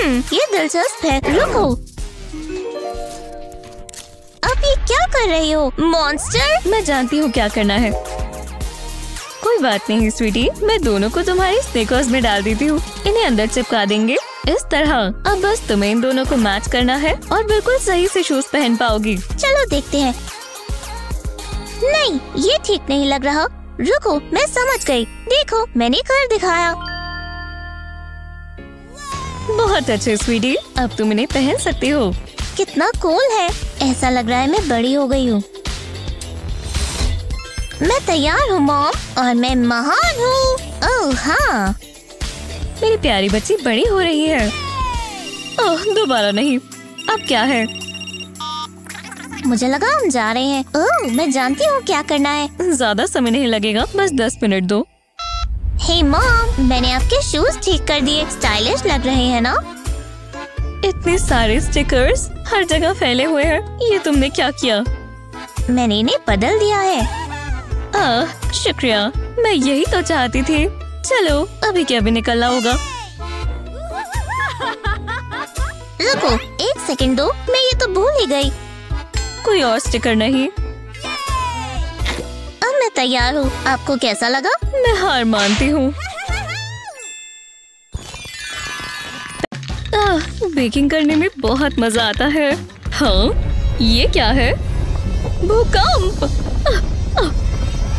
ये दिलचस्प है। रुको, अब ये क्या कर रही हो मॉन्स्टर? मैं जानती हूँ क्या करना है। कोई बात नहीं स्वीटी, मैं दोनों को तुम्हारी स्नीकर्स में डाल देती हूँ। इन्हें अंदर चिपका देंगे इस तरह। अब बस तुम्हें इन दोनों को मैच करना है और बिल्कुल सही से शूज पहन पाओगी। चलो देखते हैं। नहीं, ये ठीक नहीं लग रहा। रुको, मैं समझ गई। देखो, मैंने कर दिखाया। बहुत अच्छे स्वीटी, अब तुम इन्हें पहन सकती हो। कितना कूल है। ऐसा लग रहा है मैं बड़ी हो गई हूँ। मैं तैयार हूँ मॉम, और मैं महान हूँ। ओह हाँ, मेरी प्यारी बच्ची बड़ी हो रही है। ओह दोबारा नहीं। अब क्या है? मुझे लगा हम जा रहे हैं। ओह, मैं जानती हूँ क्या करना है। ज्यादा समय नहीं लगेगा, बस 10 मिनट दो। हे मॉम, मैंने आपके शूज ठीक कर दिए। स्टाइलिश लग रहे हैं ना? इतने सारे स्टिकर्स हर जगह फैले हुए हैं। ये तुमने क्या किया? मैंने इन्हें बदल दिया है। शुक्रिया, मैं यही तो चाहती थी। चलो अभी क्या भी निकलना होगा। रुको, 1 सेकंड दो, मैं ये तो भूल ही गई। कोई और स्टिकर नहीं। अब मैं तैयार हूँ। आपको कैसा लगा? मैं हार मानती हूँ। बेकिंग करने में बहुत मजा आता है। हाँ, ये क्या है? भूकंप!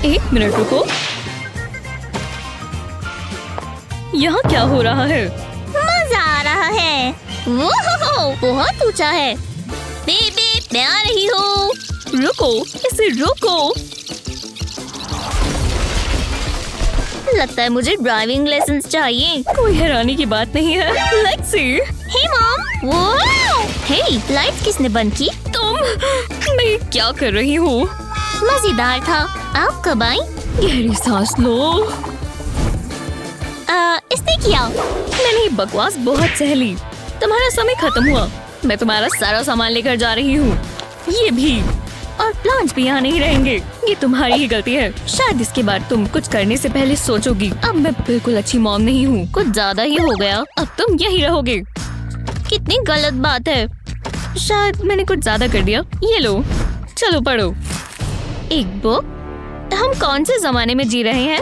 1 मिनट रुको, यहाँ क्या हो रहा है? मजा आ रहा है। वो बहुत ऊंचा है। बीप बीप, मैं आ रही हूँ। रुको, इसे रोको। लगता है मुझे ड्राइविंग लेसन चाहिए। कोई हैरानी की बात नहीं है। लेक्सी, हे मॉम, वाओ! हे, लाइट्स किसने बंद की? मैं क्या कर रही हूँ? मजेदार था। आप कब आई? गहरी सांस लो। इसने किया। मैंने ये बकवास बहुत सह ली। तुम्हारा समय खत्म हुआ। मैं तुम्हारा सारा सामान लेकर जा रही हूँ, ये भी, और प्लांट्स भी यहाँ नहीं रहेंगे। ये तुम्हारी ही गलती है। शायद इसके बाद तुम कुछ करने से पहले सोचोगी। अब मैं बिल्कुल अच्छी मॉम नहीं हूँ। कुछ ज्यादा ही हो गया। अब तुम यही रहोगे। कितनी गलत बात है। शायद मैंने कुछ ज्यादा कर दिया। ये लो, चलो पढ़ो। एक बुक? हम कौन से जमाने में जी रहे हैं?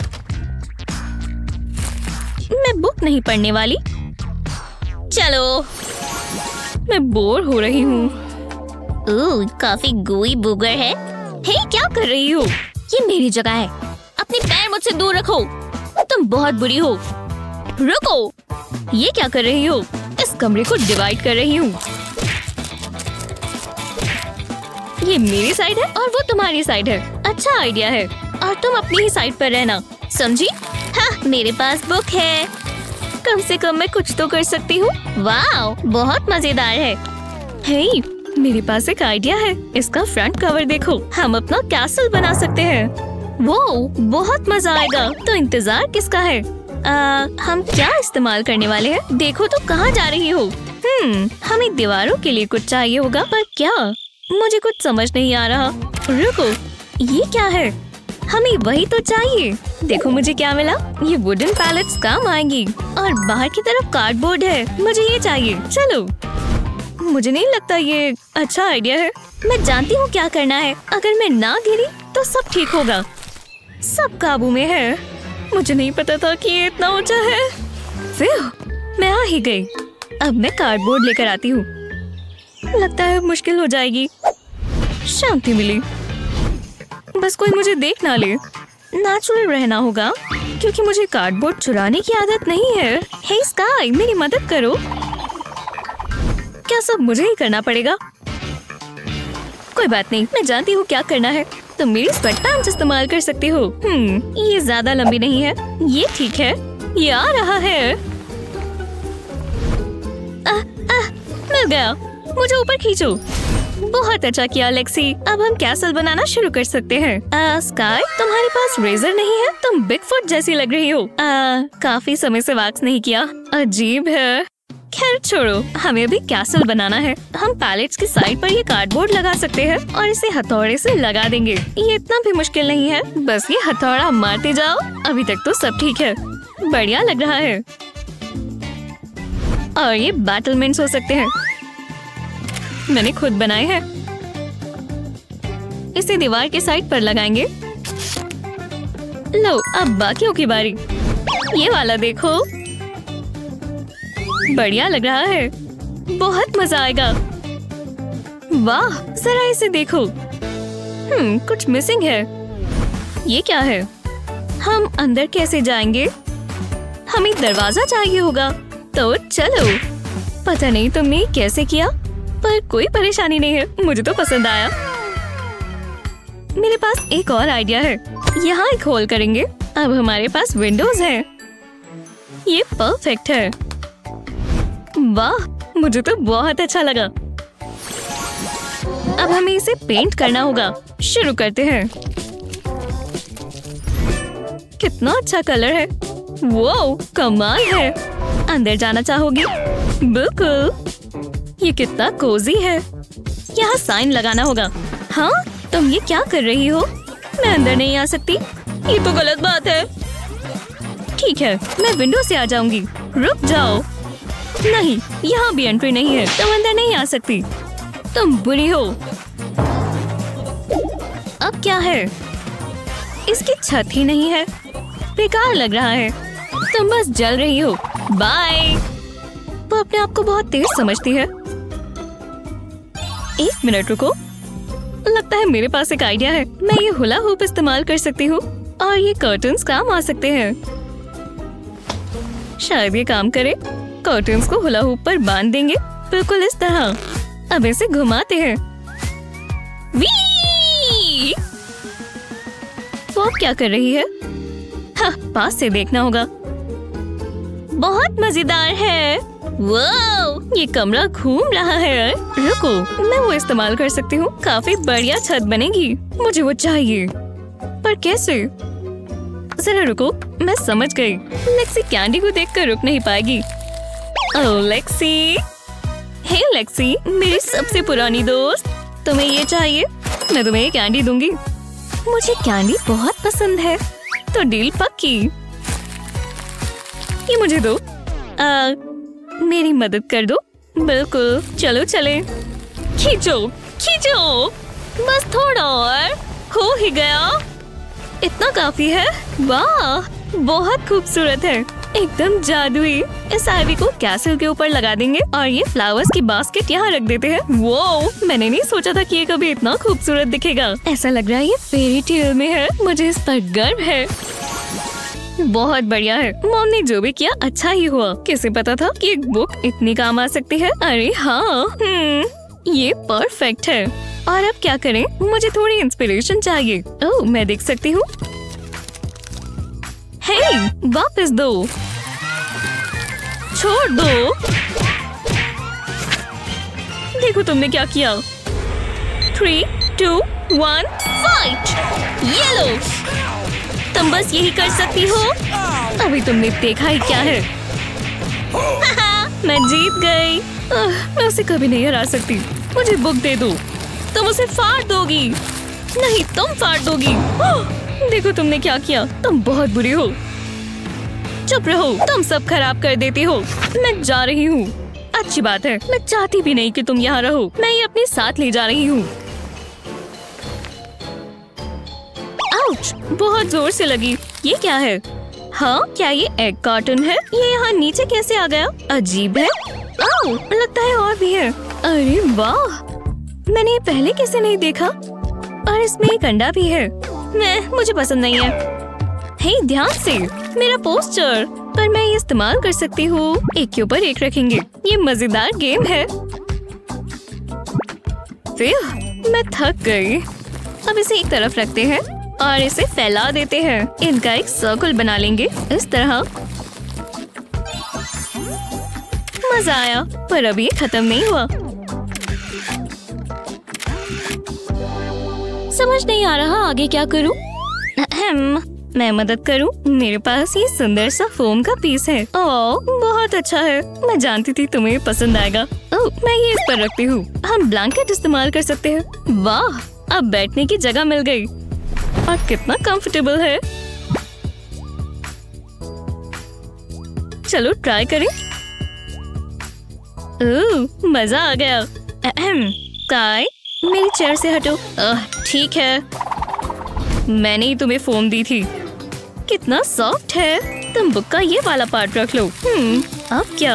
मैं बुक नहीं पढ़ने वाली। चलो, मैं बोर हो रही हूँ। काफी gooey बूगर है। हे, क्या कर रही हो? ये मेरी जगह है। अपने पैर मुझसे दूर रखो। तुम बहुत बुरी हो। रुको, ये क्या कर रही हो? इस कमरे को डिवाइड कर रही हूँ। ये मेरी साइड है और वो तुम्हारी साइड है। अच्छा आइडिया है। और तुम अपनी ही साइड पर रहना, समझी? हाँ, मेरे पास बुक है। कम से कम मैं कुछ तो कर सकती हूँ। वाओ, बहुत मजेदार है। हे, मेरे पास एक आइडिया है। इसका फ्रंट कवर देखो। हम अपना कैसल बना सकते हैं। वो बहुत मजा आएगा। तो इंतजार किसका है? हम क्या इस्तेमाल करने वाले हैं? देखो तो कहाँ जा रही हो? हमें दीवारों के लिए कुछ चाहिए होगा, पर क्या? मुझे कुछ समझ नहीं आ रहा। रुको, ये क्या है? हमें वही तो चाहिए। देखो मुझे क्या मिला। ये वुडन पैलेट्स काम आएंगी। और बाहर की तरफ कार्डबोर्ड है। मुझे ये चाहिए। चलो, मुझे नहीं लगता ये अच्छा आइडिया है। मैं जानती हूँ क्या करना है। अगर मैं ना गिरी तो सब ठीक होगा। सब काबू में है। मुझे नहीं पता था कि ये इतना ऊंचा है। फिर मैं आ ही गई। अब मैं कार्डबोर्ड लेकर आती हूँ। लगता है मुश्किल हो जाएगी। शांति मिली। बस कोई मुझे देख ना ले। नेचुरल रहना होगा, क्योंकि मुझे कार्डबोर्ड चुराने की आदत नहीं है। हे स्काई, मेरी मदद करो। क्या सब मुझे ही करना पड़ेगा? कोई बात नहीं, मैं जानती हूँ क्या करना है। तुम मेरी स्वेट पैंट्स इस्तेमाल कर सकती हो। ये ज्यादा लंबी नहीं है। ये ठीक है। ये आ रहा है। मिल गया। मुझे ऊपर खींचो। बहुत अच्छा किया लेक्सी। अब हम कैसल बनाना शुरू कर सकते हैं। स्काई, तुम्हारे पास रेजर नहीं है? तुम बिगफुट जैसी लग रही हो। काफी समय से वैक्स नहीं किया। अजीब है। खैर छोड़ो, हमें अभी कैसल बनाना है। हम पैलेट्स की साइड पर ये कार्डबोर्ड लगा सकते हैं और इसे हथौड़े से लगा देंगे। ये इतना भी मुश्किल नहीं है। बस ये हथौड़ा मारते जाओ। अभी तक तो सब ठीक है। बढ़िया लग रहा है। और ये बैटलमेंट्स हो सकते हैं। मैंने खुद बनाए हैं। इसे दीवार के साइड पर लगाएंगे। लो, अब बाकियों की बारी। ये वाला देखो, बढ़िया लग रहा है। बहुत मजा आएगा। वाह, जरा इसे देखो। कुछ मिसिंग है। ये क्या है? हम अंदर कैसे जाएंगे? हमें दरवाजा चाहिए होगा। तो चलो। पता नहीं तुमने कैसे किया, पर कोई परेशानी नहीं है। मुझे तो पसंद आया। मेरे पास एक और आइडिया है। यहाँ एक होल करेंगे। अब हमारे पास विंडोज हैं। ये परफेक्ट है। वाह, मुझे तो बहुत अच्छा लगा। अब हमें इसे पेंट करना होगा। शुरू करते हैं। कितना अच्छा कलर है। वो कमाल है। अंदर जाना चाहोगी? बिल्कुल। ये कितना कोजी है। यहाँ साइन लगाना होगा। हाँ, तुम ये क्या कर रही हो? मैं अंदर नहीं आ सकती, ये तो गलत बात है। ठीक है, मैं विंडो से आ जाऊंगी। रुक जाओ। नहीं, यहाँ भी एंट्री नहीं है, तुम अंदर नहीं आ सकती। तुम बुरी हो। अब क्या है? इसकी छत ही नहीं है, बेकार लग रहा है। तुम बस जल रही हो। बाय। वो अपने आप को बहुत तेज समझती है। एक मिनट रुको, लगता है मेरे पास एक आइडिया है। मैं ये हुला हुप इस्तेमाल कर सकती हूँ और ये कर्टन्स काम आ सकते हैं। शायद ये काम करे। कर्टन्स को हुला हुप पर बांध देंगे, बिल्कुल इस तरह। अब इसे घुमाते हैं। वी! वो अब क्या कर रही है? हाँ, पास से देखना होगा। बहुत मजेदार है। वाह, ये कमरा घूम रहा है। रुको, मैं वो इस्तेमाल कर सकती हूँ। काफी बढ़िया छत बनेगी। मुझे वो चाहिए, पर कैसे? जरा रुको, मैं समझ गई। लेक्सी कैंडी को देखकर रुक नहीं पाएगी। ओह लेक्सी। हे लेक्सी, मेरी सबसे पुरानी दोस्त। तुम्हें ये चाहिए? मैं तुम्हें ये कैंडी दूंगी। मुझे कैंडी बहुत पसंद है, तो डील पक्की। ये मुझे दो। मेरी मदद कर दो। बिल्कुल, चलो चले। खींचो खींचो, बस थोड़ा और। हो ही गया। इतना काफी है। वाह, बहुत खूबसूरत है, एकदम जादुई। इस आईवी को कैसल के ऊपर लगा देंगे और ये फ्लावर्स की बास्केट यहाँ रख देते हैं। वो मैंने नहीं सोचा था कि ये कभी इतना खूबसूरत दिखेगा। ऐसा लग रहा है ये फेरी टेल में है। मुझे इस पर गर्व है। बहुत बढ़िया है। मॉम ने जो भी किया अच्छा ही हुआ। किसे पता था कि एक बुक इतनी काम आ सकती है? अरे हाँ, ये परफेक्ट है। और अब क्या करें? मुझे थोड़ी इंस्पिरेशन चाहिए। ओह, मैं देख सकती हूँ। हे, वापस दो। छोड़ दो। देखो तुमने क्या किया। 3, 2, 1, फाइट। ये लो। तुम बस यही कर सकती हो। अभी तुमने देखा ही क्या है। मैं जीत गई। मैं उसे कभी नहीं हरा सकती। मुझे बुक दे दो। तुम उसे फाड़ दोगी। नहीं, तुम फाड़ दोगी। देखो तुमने क्या किया। तुम बहुत बुरी हो। चुप रहो, तुम सब खराब कर देती हो। मैं जा रही हूँ। अच्छी बात है, मैं चाहती भी नहीं कि तुम यहाँ रहो। मैं ये अपने साथ ले जा रही हूँ। आउच, बहुत जोर से लगी। ये क्या है? हाँ, क्या ये एग कार्टन है? ये यहाँ नीचे कैसे आ गया? अजीब है। ओह, लगता है और भी है। अरे वाह, मैंने ये पहले कैसे नहीं देखा? और इसमें एक अंडा भी है। मुझे पसंद नहीं है। हे, ध्यान से, मेरा पोस्टर। पर मैं ये इस्तेमाल कर सकती हूँ। एक के ऊपर एक रखेंगे। ये मजेदार गेम है। फिर मैं थक गई। अब इसे एक तरफ रखते हैं और इसे फैला देते हैं। इनका एक सर्कल बना लेंगे इस तरह। मजा आया, पर अभी ये खत्म नहीं हुआ। समझ नहीं आ रहा आगे क्या करूं। मैं मदद करूं। मेरे पास ये सुंदर सा फोम का पीस है। ओह, बहुत अच्छा है। मैं जानती थी तुम्हें पसंद आएगा। ओह, मैं ये इस पर रखती हूँ। हम ब्लैंकेट इस्तेमाल कर सकते हैं। वाह, अब बैठने की जगह मिल गई और कितना कंफर्टेबल है। चलो ट्राई करें। ओह, मजा आ गया। काय, मेरी चेयर से हटो। ठीक है, मैंने ही तुम्हें फोम दी थी। कितना सॉफ्ट है। तुम बुक का ये वाला पार्ट रख लो। अब क्या?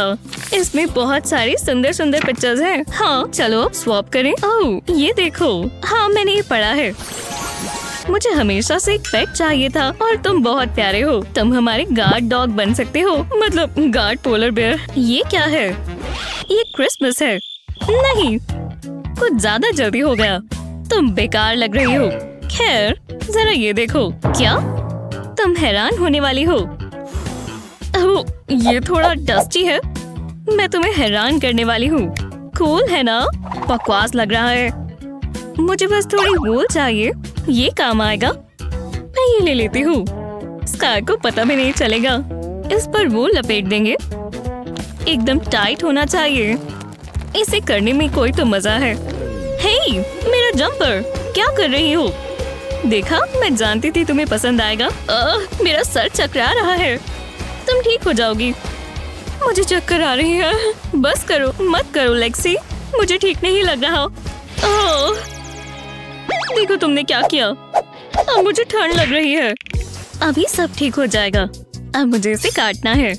इसमें बहुत सारी सुंदर सुंदर पिक्चर्स हैं। हाँ, चलो अब स्वैप करें। ओह, ये देखो। हाँ, मैंने ये पढ़ा है। मुझे हमेशा से एक पेट चाहिए था और तुम बहुत प्यारे हो। तुम हमारे गार्ड डॉग बन सकते हो, मतलब गार्ड पोलर बेयर। ये क्या है? ये क्रिसमस है। नहीं, कुछ ज्यादा जल्दी हो गया। तुम बेकार लग रही हो। खैर, जरा ये देखो। क्या? तुम हैरान होने वाली हो। ओह, ये थोड़ा डस्टी है। मैं तुम्हें हैरान करने वाली हूँ। कूल है ना? बकवास लग रहा है। मुझे बस थोड़ी वूल चाहिए। ये काम आएगा। मैं ये ले लेती हूँ। स्काई को पता भी नहीं चलेगा। इस पर वूल लपेट देंगे। एकदम टाइट होना चाहिए। इसे करने में कोई तो मजा है। हे, मेरा जंपर, क्या कर रही हो? देखा, मैं जानती थी तुम्हें पसंद आएगा। मेरा सर चकरा रहा है। तुम ठीक हो जाओगी। मुझे चक्कर आ रही है। बस करो, मत करो लेक्सी, मुझे ठीक नहीं लग रहा। ओह, देखो तुमने क्या किया। अब मुझे ठंड लग रही है। अभी सब ठीक हो जाएगा। अब मुझे इसे काटना है।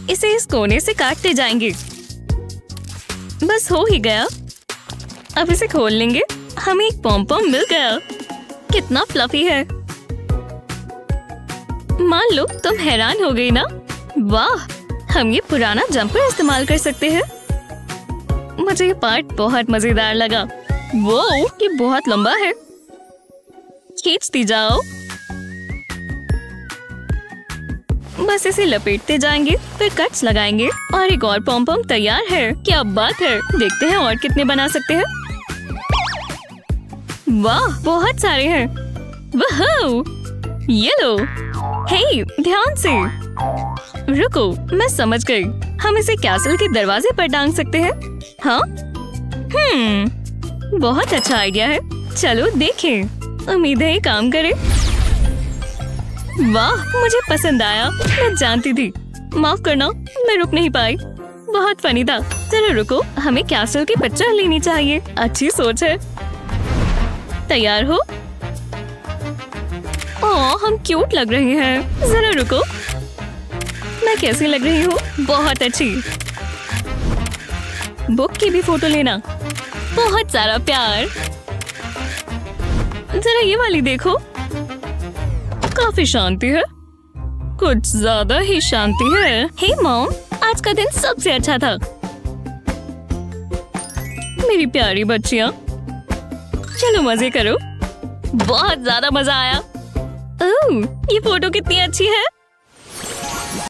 इसे इस कोने से काटते जाएंगे। बस हो ही गया। अब इसे खोल लेंगे। हमें एक पॉम-पॉम मिल गया। कितना फ्लफी है। मान लो तुम हैरान हो गई ना। वाह, हम ये पुराना जंपर इस्तेमाल कर सकते हैं। मुझे ये पार्ट बहुत मजेदार लगा। वो ये बहुत लंबा है। खींचती जाओ। बस इसे लपेटते जाएंगे, फिर कट्स लगाएंगे और एक और पॉम-पॉम तैयार है। क्या बात है। देखते हैं और कितने बना सकते हैं। वाह, बहुत सारे हैं। वाह, ये लो। हे, ध्यान से। रुको, मैं समझ गई। हम इसे कैसल के दरवाजे पर टांग सकते हैं। हाँ, बहुत अच्छा आइडिया है। चलो देखें। उम्मीद है ये काम करे। वाह, मुझे पसंद आया। मैं जानती थी। माफ करना, मैं रुक नहीं पाई। बहुत फनी था। जरा रुको, हमें कैसल की पिक्चर लेनी चाहिए। अच्छी सोच है। तैयार हो? ओह, हम क्यूट लग रहे हैं। जरा रुको, मैं कैसी लग रही हूँ? बहुत अच्छी। बुक की भी फोटो लेना। बहुत सारा प्यार। जरा ये वाली देखो। काफी शांति है। कुछ ज्यादा ही शांति है। हे मॉम, आज का दिन सबसे अच्छा था। मेरी प्यारी बच्चियाँ, चलो मजे करो। बहुत ज्यादा मजा आया। ओह, ये फोटो कितनी अच्छी है।